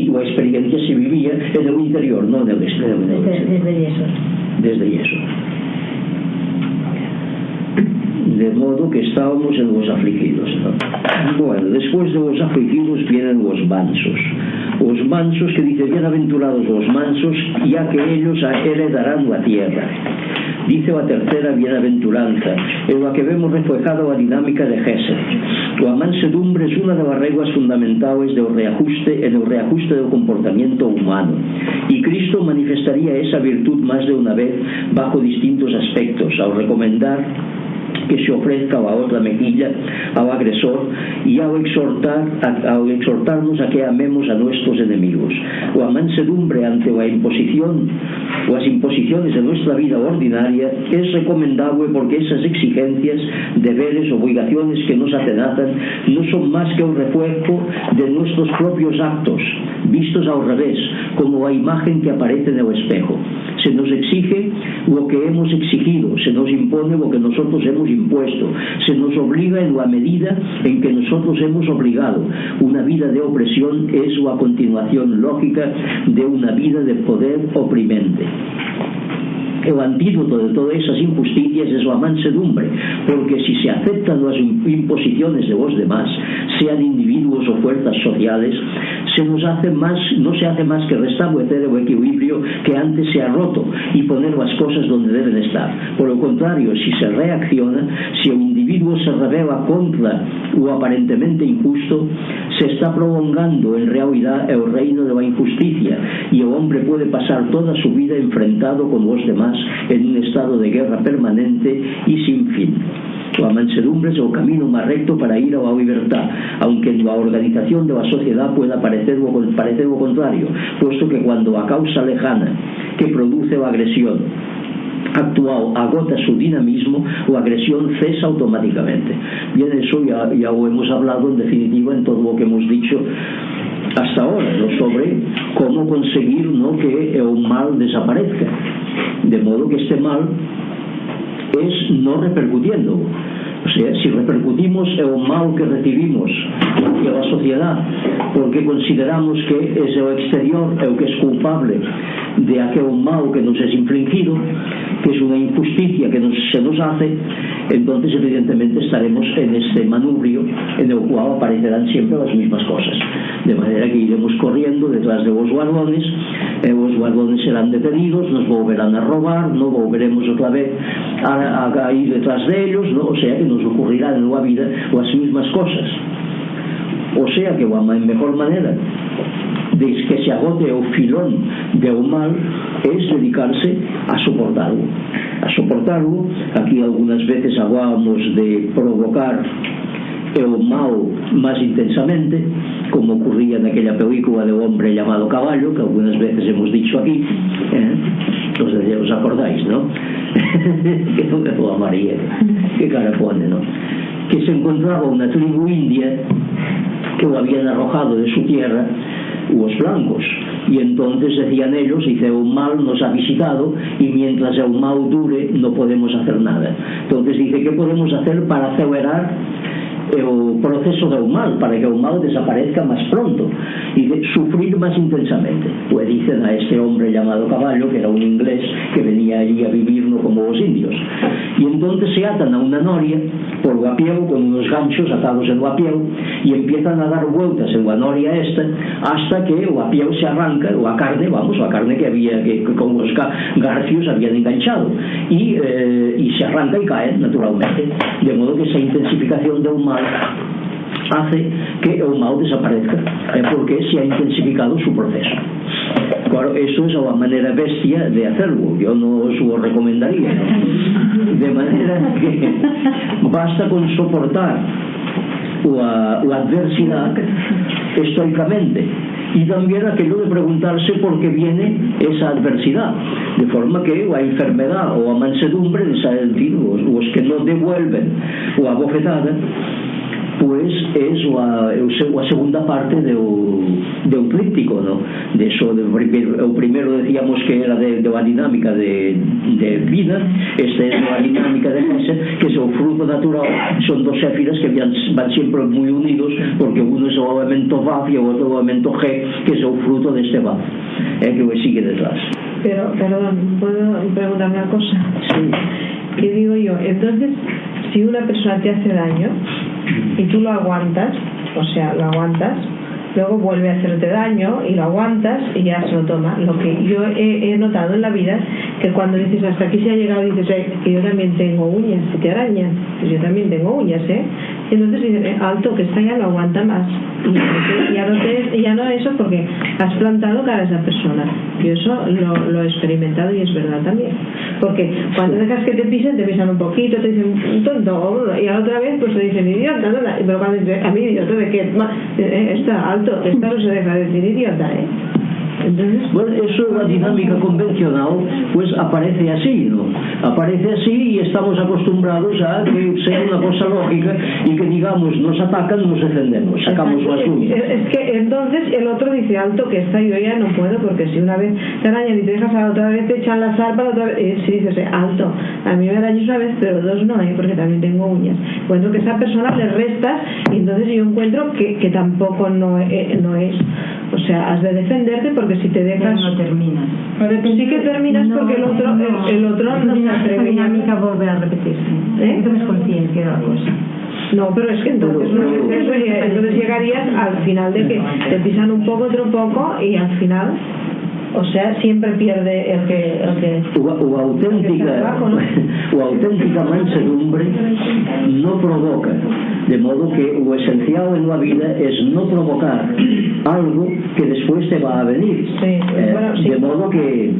la experiencia se vivía en el interior, no en el exterior. Desde Jesús. De modo que estábamos en los afligidos, ¿no? Bueno, después de los afligidos vienen los mansos. Los mansos, que dice: bienaventurados los mansos, ya que ellos heredarán la tierra. Dice la tercera bienaventuranza, en la que vemos reflejada la dinámica de Gesed. La mansedumbre es una de las reglas fundamentales en el reajuste del comportamiento humano, y Cristo manifestaría esa virtud más de una vez bajo distintos aspectos, al recomendar que se ofrezca la otra mejilla al agresor y al exhortarnos a que amemos a nuestros enemigos. La mansedumbre ante las imposiciones de nuestra vida ordinaria es recomendable porque esas exigencias, deberes, obligaciones que nos atenazan no son más que un reflejo de nuestros propios actos, vistos al revés, como la imagen que aparece en el espejo. Se nos exige lo que hemos exigido, se nos impone lo que nosotros hemos impuesto, se nos obliga en la medida en que nosotros hemos obligado. Una vida de opresión es la continuación lógica de una vida de poder oprimente. El antídoto de todas esas injusticias es la mansedumbre, porque si se aceptan las imposiciones de los demás, sean individuos o fuerzas sociales, no se hace más que restablecer el equilibrio que antes se ha roto y poner las cosas donde deben estar. Por lo contrario, si se reacciona, si el individuo se rebela contra lo aparentemente injusto, se está prolongando en realidad el reino de la injusticia, y el hombre puede pasar toda su vida enfrentado con los demás en un estado de guerra permanente y sin fin. La mansedumbre es el camino más recto para ir a la libertad, aunque en la organización de la sociedad pueda parecer lo contrario, puesto que cuando la causa lejana que produce la agresión actual agota su dinamismo, la agresión cesa automáticamente. Bien, eso ya lo hemos hablado en definitiva en todo lo que hemos dicho hasta ahora, ¿no?, sobre cómo conseguir, ¿no?, que el mal desaparezca, de modo que este mal es no repercutiendo. O sea, si repercutimos el mal que recibimos hacia la sociedad porque consideramos que es el exterior el que es culpable de aquel mal que nos es infligido, que es una injusticia que se nos hace, entonces evidentemente estaremos en este manubrio en el cual aparecerán siempre las mismas cosas, de manera que iremos corriendo detrás de los guardones serán detenidos, nos volverán a robar, no volveremos otra vez a ir detrás de ellos, ¿no? O sea que nos ocurrirán en la vida las mismas cosas. O sea que la mejor manera de que se agote el filón del mal es dedicarse a soportarlo. Aquí algunas veces hablábamos de provocar el mal más intensamente, como ocurría en aquella película del hombre llamado Caballo, que algunas veces hemos dicho aquí, entonces ya os acordáis, ¿no? Que no me puedo María, qué cara pone, ¿no? Que se encontraba una tribu india que lo habían arrojado de su tierra los blancos, y entonces decían ellos: dice, un mal nos ha visitado y mientras el mal dure no podemos hacer nada. Entonces dice, ¿qué podemos hacer para acelerar o proceso do mal, para que o mal desaparezca máis pronto e de sufrir máis intensamente. Pues dicen a este hombre llamado Caballo, que era un inglés que venía allí a vivir no como os indios, y entonces se atan a una noria por o apieu con unos ganchos atados en o apieu y empiezan a dar vueltas en la noria esta hasta que o apieu se arranca, o a carne, vamos, a carne que había que con os garcios habían enganchado y se arranca y cae naturalmente, de modo que esa intensificación del mal hace que el mal desaparezca, porque se ha intensificado su proceso. Claro, eso es la manera bestia de hacerlo, yo no os lo recomendaría, ¿no? De manera que basta con soportar la adversidad estoicamente, y también aquello de preguntarse por qué viene esa adversidad, de forma que la enfermedad o la mansedumbre, los que no devuelven o a bofetada, pues es a segunda parte del tríptico, ¿no? De eso, el primero decíamos que era de la dinámica de vida, este es la dinámica de Hesse, que es el fruto natural, son dos éfiras que van siempre muy unidos, porque uno es el elemento Vav y el otro el elemento G, que es el fruto de este Vav, que le sigue detrás. Pero, perdón, ¿puedo preguntar una cosa? Sí. ¿Qué digo yo? Entonces, si una persona te hace daño y tú lo aguantas, o sea, lo aguantas, luego vuelve a hacerte daño y lo aguantas y ya se lo toma. Lo que yo he notado en la vida, que cuando dices hasta aquí se ha llegado, dices que yo también tengo uñas, si te arañan, pues yo también tengo uñas, y entonces dices, alto, que esta ya lo aguanta más, y ya no eso, porque has plantado cara a esa persona. Yo eso lo he experimentado y es verdad también, porque cuando dejas que te pisan un poquito, te dicen un tonto, y a la otra vez pues te dicen idiota, ¿no? Pero cuando dices, a mí idiota de qué, está alto, esta no se deja decir idiota, Entonces, bueno, eso la dinámica convencional pues aparece así, ¿no? Aparece así y estamos acostumbrados a que sea una cosa lógica y que digamos nos atacan, nos defendemos, sacamos las uñas. Es que entonces el otro dice alto, que esta yo ya no puedo, porque si una vez te arañan y te dejas a la otra vez te echan la zarpa, la otra vez, si dices alto, a mí me arañas una vez pero dos no, porque también tengo uñas. Encuentro que a esa persona le restas y entonces yo encuentro que tampoco no es, o sea, has de defenderte, porque si te dejas no terminas. Sí que terminas, no, porque el otro no se atreve. La dinámica vuelve a repetirse. Entonces conciencia de la cosa. No, pero es que entonces entonces llegarías al final de que te pisan un poco, otro poco, y al final, o sea, siempre pierde el que o auténtica mansedumbre no provoca, de modo que lo esencial en la vida es no provocar algo que después te va a venir. Sí, bueno, de modo que,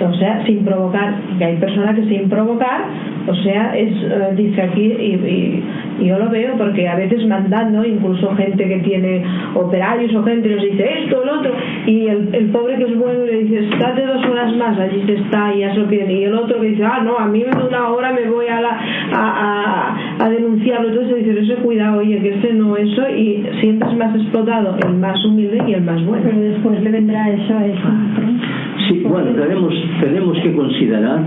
o sea, sin provocar, que hay personas que sin provocar, o sea, dice aquí, y yo lo veo porque a veces mandando, incluso gente que tiene operarios o gente les dice esto, el otro, y el pobre que es bueno le dice, estate 2 horas más, allí se está, y ya se lo piden, y el otro que dice, no, a mí me da 1 hora, me voy a denunciarlo. Entonces dice, ese cuidado, oye, que este no eso, y siempre es más explotado el más humilde y el más bueno. Pero después le vendrá eso a eso. Sí, bueno, tenemos que considerar,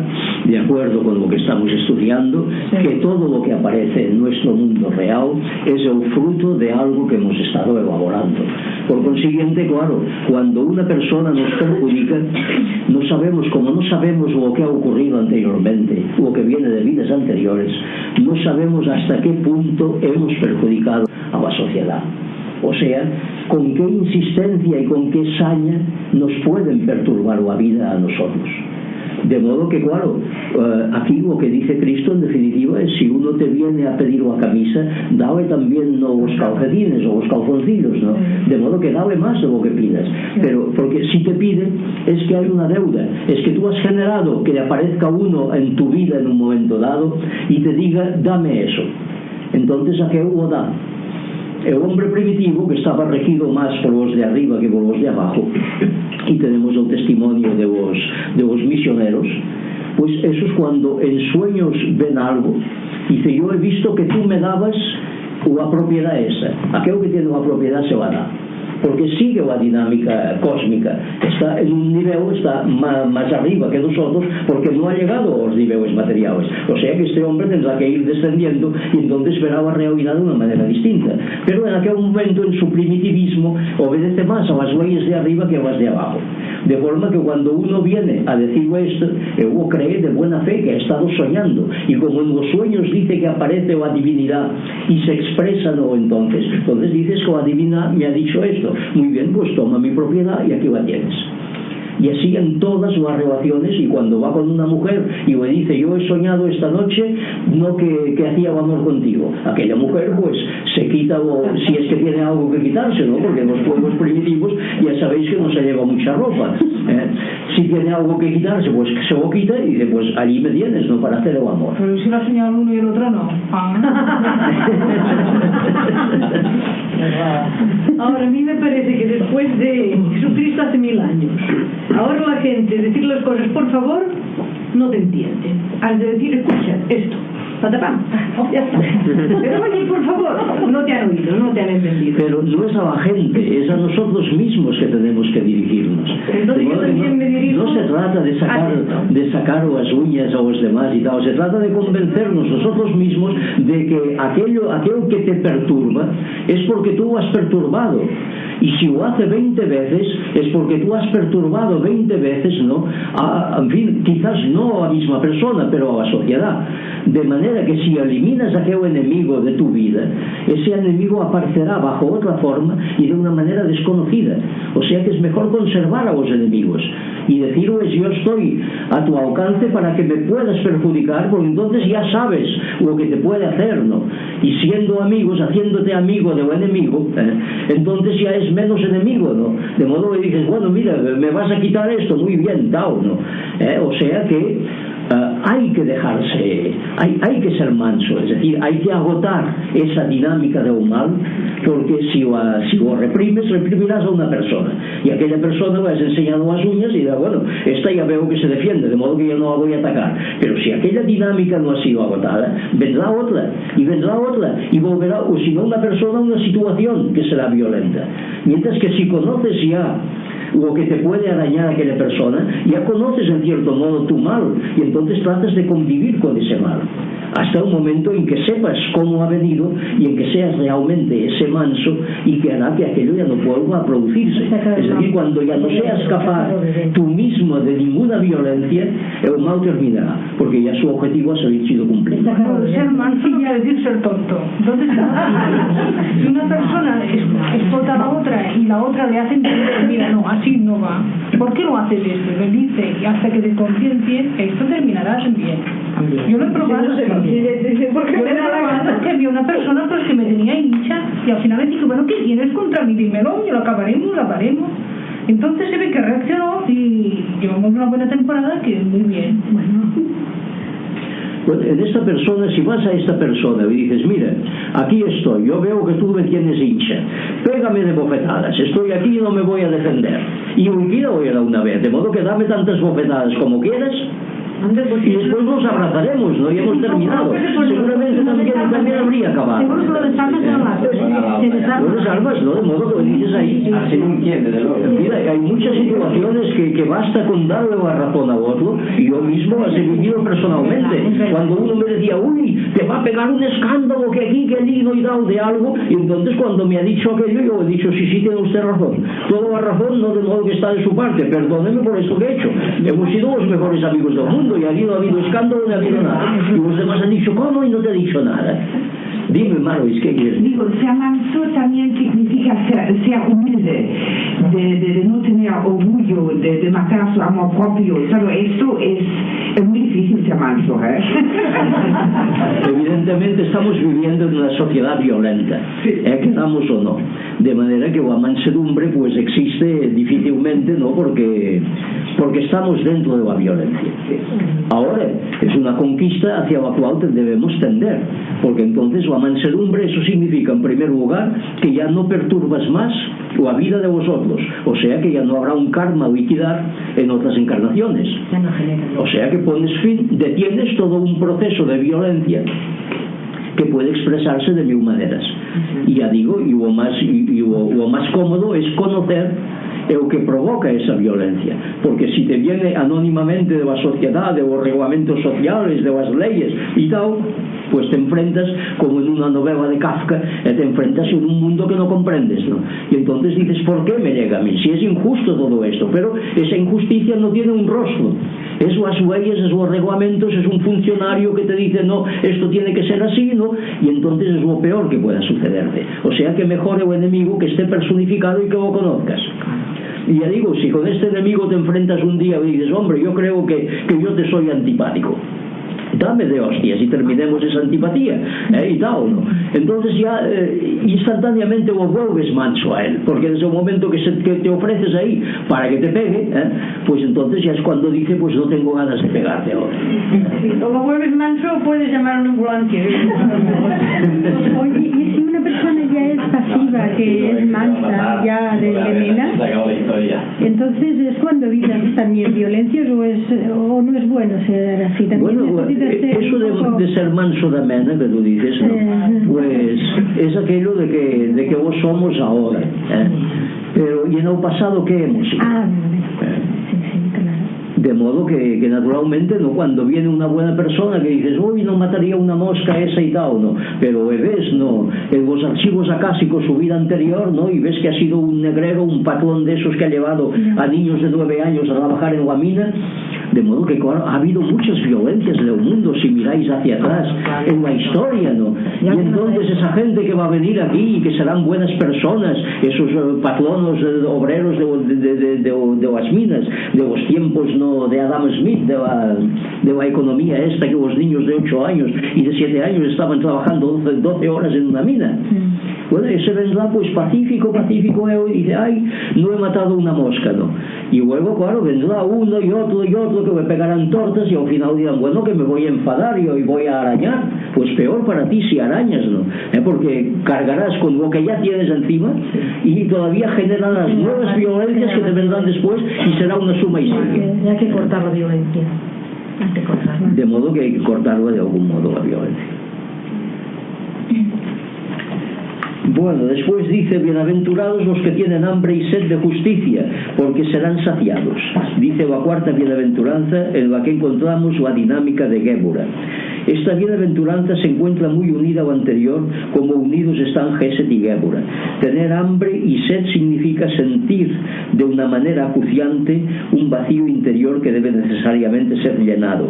de acuerdo con lo que estamos estudiando, que todo lo que aparece en nuestro mundo real es el fruto de algo que hemos estado elaborando. Por consiguiente, claro, cuando una persona nos perjudica, como no sabemos lo que ha ocurrido anteriormente, lo que viene de vidas anteriores, no sabemos hasta qué punto hemos perjudicado a la sociedad. O sea, con qué insistencia y con qué saña nos pueden perturbar la vida a nosotros. De modo que, claro, aquí lo que dice Cristo en definitiva es, si uno te viene a pedir la camisa, dale también no los calcetines o los calzoncillos, ¿no? De modo que dale más de lo que pidas. Pero porque si te pide es que hay una deuda, es que tú has generado que aparezca uno en tu vida en un momento dado y te diga, dame eso. Entonces aquel lo da. El hombre primitivo, que estaba regido más por los de arriba que por los de abajo, y tenemos el testimonio de los misioneros, pues eso es cuando en sueños ven algo, dice, yo he visto que tú me dabas la propiedad esa, aquel que tiene la propiedad se va a dar. porque sigue a dinámica cósmica, está en un nivel, está más arriba que nosotros, porque no ha llegado aos niveles materiales, o sea que este hombre tendrá que ir descendiendo y entonces verá a realidad de una manera distinta, pero en aquel momento, en su primitivismo, obedece más a las leyes de arriba que a las de abajo, de forma que cuando uno viene a decirle esto, uno cree de buena fe que ha estado soñando, y como en los sueños dice que aparece la divinidad y se expresa, no, entonces dices que la divinidad me ha dicho esto, muy bien, pues toma mi propiedad y aquí la tienes. Y así en todas las relaciones, y cuando va con una mujer y le dice yo he soñado esta noche no que hacía el amor contigo, aquella mujer pues se quita, si es que tiene algo que quitarse, ¿no? Porque en los pueblos primitivos ya sabéis que no se lleva mucha ropa, si tiene algo que quitarse pues se lo quita y dice pues allí me tienes, ¿no? Para hacer el amor. Pero si lo ha soñado uno y el otro no. Ahora a mí me parece que después de Jesucristo hace 1000 años, ahora la gente decir las cosas por favor no te entiende. Has de decir escucha esto, patapam, ya está. Pero oye, por favor, no te han oído, no te han entendido. Pero no es a la gente, es a nosotros mismos que tenemos que dirigirnos. Entonces yo también me dirijo. No se trata de sacar las uñas a los demás y tal, se trata de convencernos nosotros mismos de que aquello que te perturba es porque tú lo has perturbado. Y si lo hace 20 veces es porque tú has perturbado 20 veces, ¿no? En fin, quizás no a la misma persona, pero a la sociedad. De manera que si eliminas aquel enemigo de tu vida, ese enemigo aparecerá bajo otra forma y de una manera desconocida. O sea que es mejor conservar a los enemigos y decirles yo estoy a tu alcance para que me puedas perjudicar, porque entonces ya sabes lo que te puede hacer, ¿no? Y siendo amigos, haciéndote amigo del enemigo, entonces ya es menos enemigo, ¿no? De modo que dices, bueno, mira, me vas a quitar esto, muy bien, tal, ¿no? O sea que hay que dejarse, hay que ser manso, es decir, hay que agotar esa dinámica de un mal, porque si lo reprimirás a una persona, y aquella persona le has enseñado las uñas y dirá, bueno, esta ya veo que se defiende, de modo que yo no la voy a atacar. Pero si aquella dinámica no ha sido agotada, vendrá otra, y volverá, o si no una persona, una situación que será violenta. Mientras que si conoces ya lo que te puede arañar a aquella persona, ya conoces en cierto modo tu mal, y entonces tratas de convivir con ese mal hasta un momento en que sepas cómo ha venido y en que seas realmente ese manso y que hará que aquello ya no vuelva a producirse. Es decir, cuando ya no seas capaz tú mismo de ninguna violencia, el mal terminará, porque ya su objetivo ha sido cumplido. Ser manso no quiere decir ser tonto. Entonces, si una persona explota a la otra y la otra le hace entender, mira, no, así no va, ¿por qué no haces esto? Le dice, y hasta que te conciencies, esto terminará bien. Yo lo he probado. Porque me da la gana que había una persona pues, que me tenía hincha y al final le dije, bueno, ¿qué tienes contra mí? Dímelo, y lo acabaremos. Entonces se ve que reaccionó y llevamos una buena temporada que muy bien. Bueno, en esta persona, si vas a esta persona y dices, mira, aquí estoy, yo veo que tú me tienes hincha, pégame de bofetadas, estoy aquí y no me voy a defender, y liquida hoy a una vez, de modo que dame tantas bofetadas como quieras, y después nos abrazaremos, ¿no? Y hemos terminado. Seguramente también habría acabado. Seguro que lo desarmas en la lo desarmas, ¿no? De modo que lo dices ahí. Así no entiende de lo. Mira, hay muchas situaciones que basta con darle la razón a otro, y yo mismo las he vivido personalmente. Cuando uno me decía, uy, te va a pegar un escándalo que aquí, que allí, no he dado de algo, y entonces cuando me ha dicho aquello, yo he dicho, sí, tiene usted razón. Toda la razón, no de modo que está de su parte, perdóneme por esto que he hecho. Hemos sido los mejores amigos del mundo, y allí no ha habido escándalo, no ha habido nada. Y los demás han dicho, ¿cómo? Y no te he dicho nada. Dime, Marois, ¿qué quieres? Digo, ser manso también significa ser humilde, de no tener orgullo, de matar su amor propio. ¿Sabes? Esto es muy difícil ser manso, ¿eh? Evidentemente estamos viviendo en una sociedad violenta, queramos o no. De manera que la mansedumbre pues existe difícilmente, ¿no? Porque estamos dentro de la violencia. Ahora, es una conquista hacia la cual debemos tender, porque entonces la mansedumbre, eso significa en primer lugar que ya no perturbas más la vida de vosotros, o sea que ya no habrá un karma a liquidar en otras encarnaciones, o sea que pones fin, detienes todo un proceso de violencia que puede expresarse de mil maneras. E ya digo, e o máis cómodo es conocer é o que provoca esa violencia, porque si te viene anónimamente de la sociedad, de los reglamentos sociales, de las leyes y tal, pues te enfrentas como en una novela de Kafka, te enfrentas en un mundo que no comprendes, ¿no? Y entonces dices, ¿por qué me llega a mí? Si es injusto todo esto, pero esa injusticia no tiene un rostro, es las leyes, es los reglamentos, es un funcionario que te dice, no, esto tiene que ser así, ¿no? Y entonces es lo peor que pueda sucederte. O sea que mejor el enemigo que esté personificado y que lo conozcas. Y ya digo, si con este enemigo te enfrentas un día y dices, hombre, yo creo que yo te soy antipático, dame de hostias y terminemos esa antipatía, y tal, ¿no? Entonces ya instantáneamente lo vuelves manso a él, porque desde el momento que te ofreces ahí para que te pegue, pues entonces ya es cuando dice, pues no tengo ganas de pegarte ahora. Si lo vuelves manso, puedes llamar a una ambulancia. Oye, y si una persona ya es pasiva, que es mansa, ya de nena, entonces es cuando evitas también violencias, o no es bueno ser así también. Bueno, eso de ser manso de mena que tú dices, ¿no? Pues es aquello de que vos somos ahora, pero y en el pasado ¿qué hemos sido? De modo que naturalmente, ¿no? Cuando viene una buena persona que dices, uy, no mataría una mosca esa y tal, ¿no? Pero ves, ¿no? En los archivos acásicos su vida anterior, ¿no? Y ves que ha sido un negrero, un patrón de esos que ha llevado a niños de 9 años a trabajar en la mina. De modo que claro, ha habido muchas violencias en el mundo, si miráis hacia atrás, en la historia, ¿no? Y entonces esa gente que va a venir aquí y que serán buenas personas, esos patronos obreros de las minas, de los tiempos, ¿no? De Adam Smith, de la economía esta, que los niños de 8 años y de 7 años estaban trabajando 12 horas en una mina. Bueno, ese vendrá pues pacífico, y dice, ay, no he matado una mosca, ¿no? Y luego, claro, vendrá uno y otro que me pegarán tortas y al final dirán, bueno, que me voy a enfadar y hoy voy a arañar. Pues peor para ti si arañas, ¿no? Porque cargarás con lo que ya tienes encima y todavía generan las nuevas violencias que te vendrán después y será una suma y sigue. Hay que cortar la violencia. De modo que hay que cortarlo de algún modo, la violencia. Bueno, después dice, bienaventurados los que tienen hambre y sed de justicia, porque serán saciados. Dice la cuarta bienaventuranza, en la que encontramos la dinámica de Gébora. Esta bienaventuranza se encuentra muy unida a lo anterior, como unidos están Geset y Gébora. Tener hambre y sed significa sentir de una manera acuciante un vacío interior que debe necesariamente ser llenado.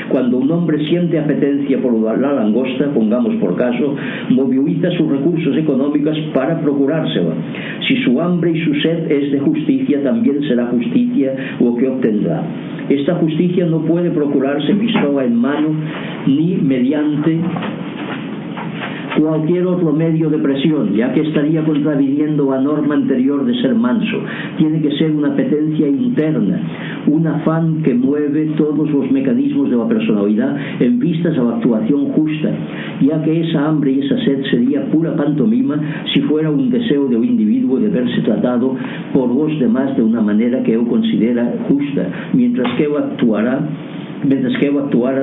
Cuando un hombre siente apetencia por la langosta, pongamos por caso, moviliza sus recursos económicos para procurársela. Si su hambre y su sed es de justicia, también será justicia lo que obtendrá. Esta justicia no puede procurarse pistola en mano ni mediante cualquier otro medio de presión, ya que estaría contraviniendo la norma anterior de ser manso. Tiene que ser una apetencia interna, un afán que mueve todos los mecanismos de la personalidad en vistas a la actuación justa, ya que esa hambre y esa sed sería pura pantomima si fuera un deseo de un individuo de verse tratado por los demás de una manera que él considera justa, mientras que él actuara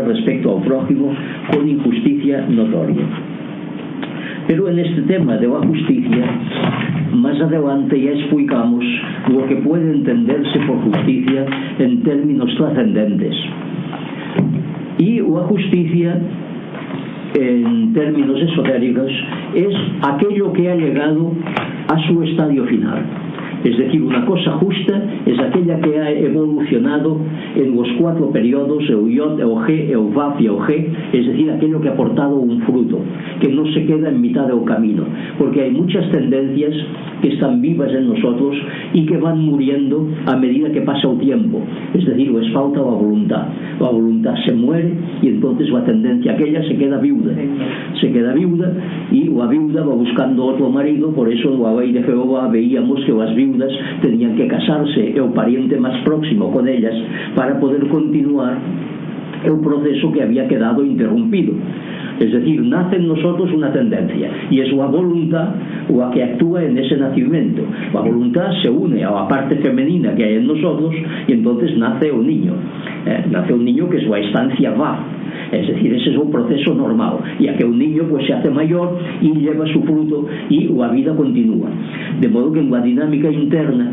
respecto al prójimo con injusticia notoria. Pero en este tema de la justicia, más adelante ya explicamos lo que puede entenderse por justicia en términos trascendentes. Y la justicia, en términos esotéricos, es aquello que ha llegado a su estadio final. Es decir, una cosa justa es aquella que ha evolucionado en los 4 periodos, el Yod, el He, el Vav y el He, es decir, aquello que ha aportado un fruto, que no se queda en mitad del camino, porque hay muchas tendencias que están vivas en nosotros y que van muriendo a medida que pasa el tiempo. Es decir, les falta la voluntad. La voluntad se muere y entonces la tendencia aquella se queda viuda. Y la viuda va buscando otro marido. Por eso en la ley de Jehová veíamos que las viudas tenían que casarse el pariente más próximo con ellas para poder continuar el proceso que había quedado interrumpido. Es decir, nace en nosotros una tendencia y es la voluntad la que actúa en ese nacimiento. La voluntad se une a la parte femenina que hay en nosotros y entonces nace un niño. Nace un niño que es la instancia Vav. Es decir, ese es un proceso normal, ya que un niño pues se hace mayor y lleva su fruto y la vida continúa. De modo que en la dinámica interna,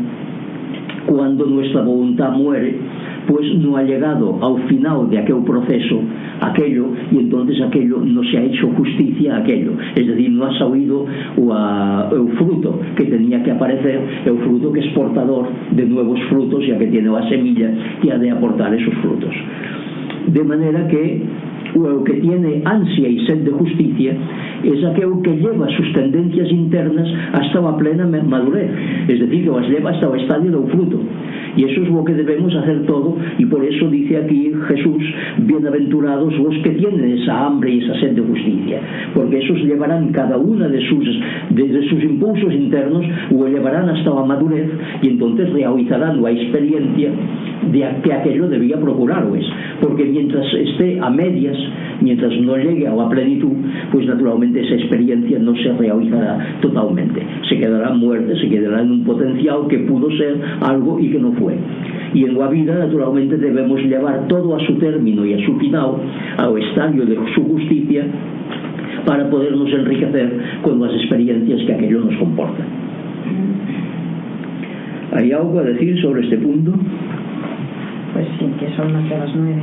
cuando nuestra voluntad muere, pues no ha llegado al final de aquel proceso aquello, y entonces aquello no se ha hecho justicia a aquello, es decir, no ha salido el fruto que tenía que aparecer, el fruto que es portador de nuevos frutos, ya que tiene la semilla que ha de aportar esos frutos. De manera que el que tiene ansia y sed de justicia es aquel que lleva sus tendencias internas hasta la plena madurez, es decir, que las lleva hasta el estadio del fruto. Y eso es lo que debemos hacer todo, y por eso dice aquí Jesús: bienaventurados los que tienen esa hambre y esa sed de justicia, porque esos llevarán cada una de sus impulsos internos, lo llevarán hasta la madurez, y entonces realizarán la experiencia de que aquello debía procurarles, porque mientras esté a medias, mientras no llegue a la plenitud, pues naturalmente esa experiencia no se realizará totalmente, se quedará muerta, se quedará en un potencial que pudo ser algo y que no fue. Y en la vida naturalmente debemos llevar todo a su término y a su final, al estadio de su justicia, para podernos enriquecer con las experiencias que aquello nos comporta. ¿Hay algo a decir sobre este punto? Pues sí, que son más de las 9.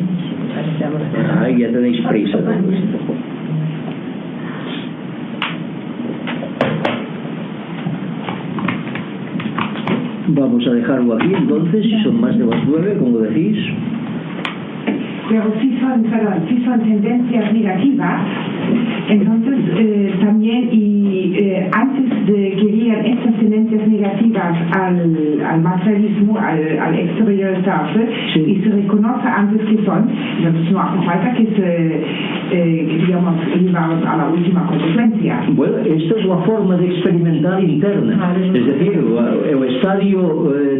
Ya tenéis prisa. Vamos a dejarlo aquí entonces, si son más de las 9, como decís. Pero si son tendencias negativas, entonces también antes de que lleguen estas tendencias negativas al materialismo, al exteriorizarse, sí, y se reconoce antes que son, entonces no hace falta que se llevarlos a la última consecuencia. Bueno, esta es la forma de experimentar interna, es decir, el estadio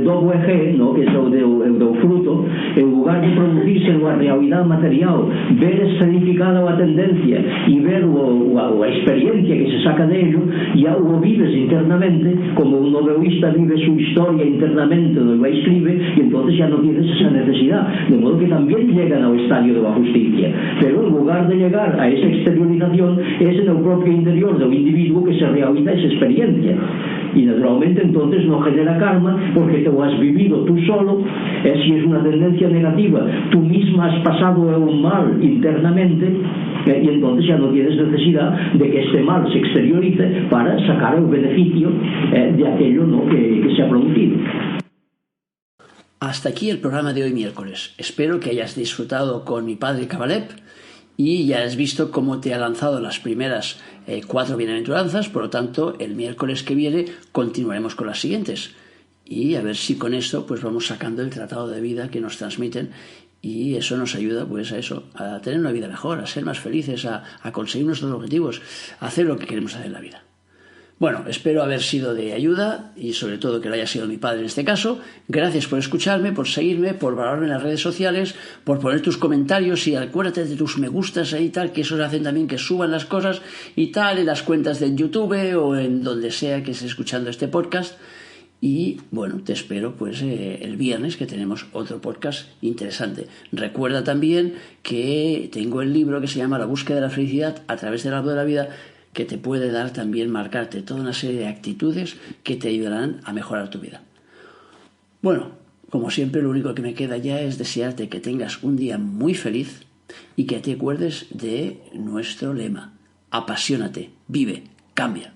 doble G, ¿no?, que es el del fruto, en lugar de producirse en la realidad material, ver escenificada la tendencia y ver la experiencia que se saca de ello, ya lo vives internamente, como un novelista vive su historia internamente, lo escribe, y entonces ya no tienes esa necesidad, de modo que también llegan al estadio de la justicia, pero en lugar de llegar a esa exteriorización, es en el propio interior del individuo que se realiza esa experiencia, y naturalmente entonces no genera karma, porque te lo has vivido tú solo. Si es una tendencia negativa, tú misma has pasado un mal internamente, y entonces ya no tienes necesidad de que este mal se exteriorice para sacar el beneficio de aquello, ¿no?, que se ha producido. Hasta aquí el programa de hoy miércoles. Espero que hayas disfrutado con mi padre Kabalep y ya has visto cómo te ha lanzado las primeras 4 bienaventuranzas. Por lo tanto, el miércoles que viene continuaremos con las siguientes, y a ver si con esto pues vamos sacando el tratado de vida que nos transmiten, y eso nos ayuda pues a eso, a tener una vida mejor, a ser más felices, a conseguir nuestros objetivos, a hacer lo que queremos hacer en la vida. Bueno, espero haber sido de ayuda, y sobre todo que lo haya sido mi padre en este caso. Gracias por escucharme, por seguirme, por valorarme en las redes sociales, por poner tus comentarios, y acuérdate de tus me gustas ahí y tal, que eso hacen también que suban las cosas y tal en las cuentas de YouTube o en donde sea que estés escuchando este podcast. Y bueno, te espero pues el viernes, que tenemos otro podcast interesante. Recuerda también que tengo el libro que se llama La búsqueda de la felicidad a través del árbol de la vida, que te puede dar también, marcarte toda una serie de actitudes que te ayudarán a mejorar tu vida. Bueno, como siempre, lo único que me queda ya es desearte que tengas un día muy feliz y que te acuerdes de nuestro lema: apasionate, vive, cambia.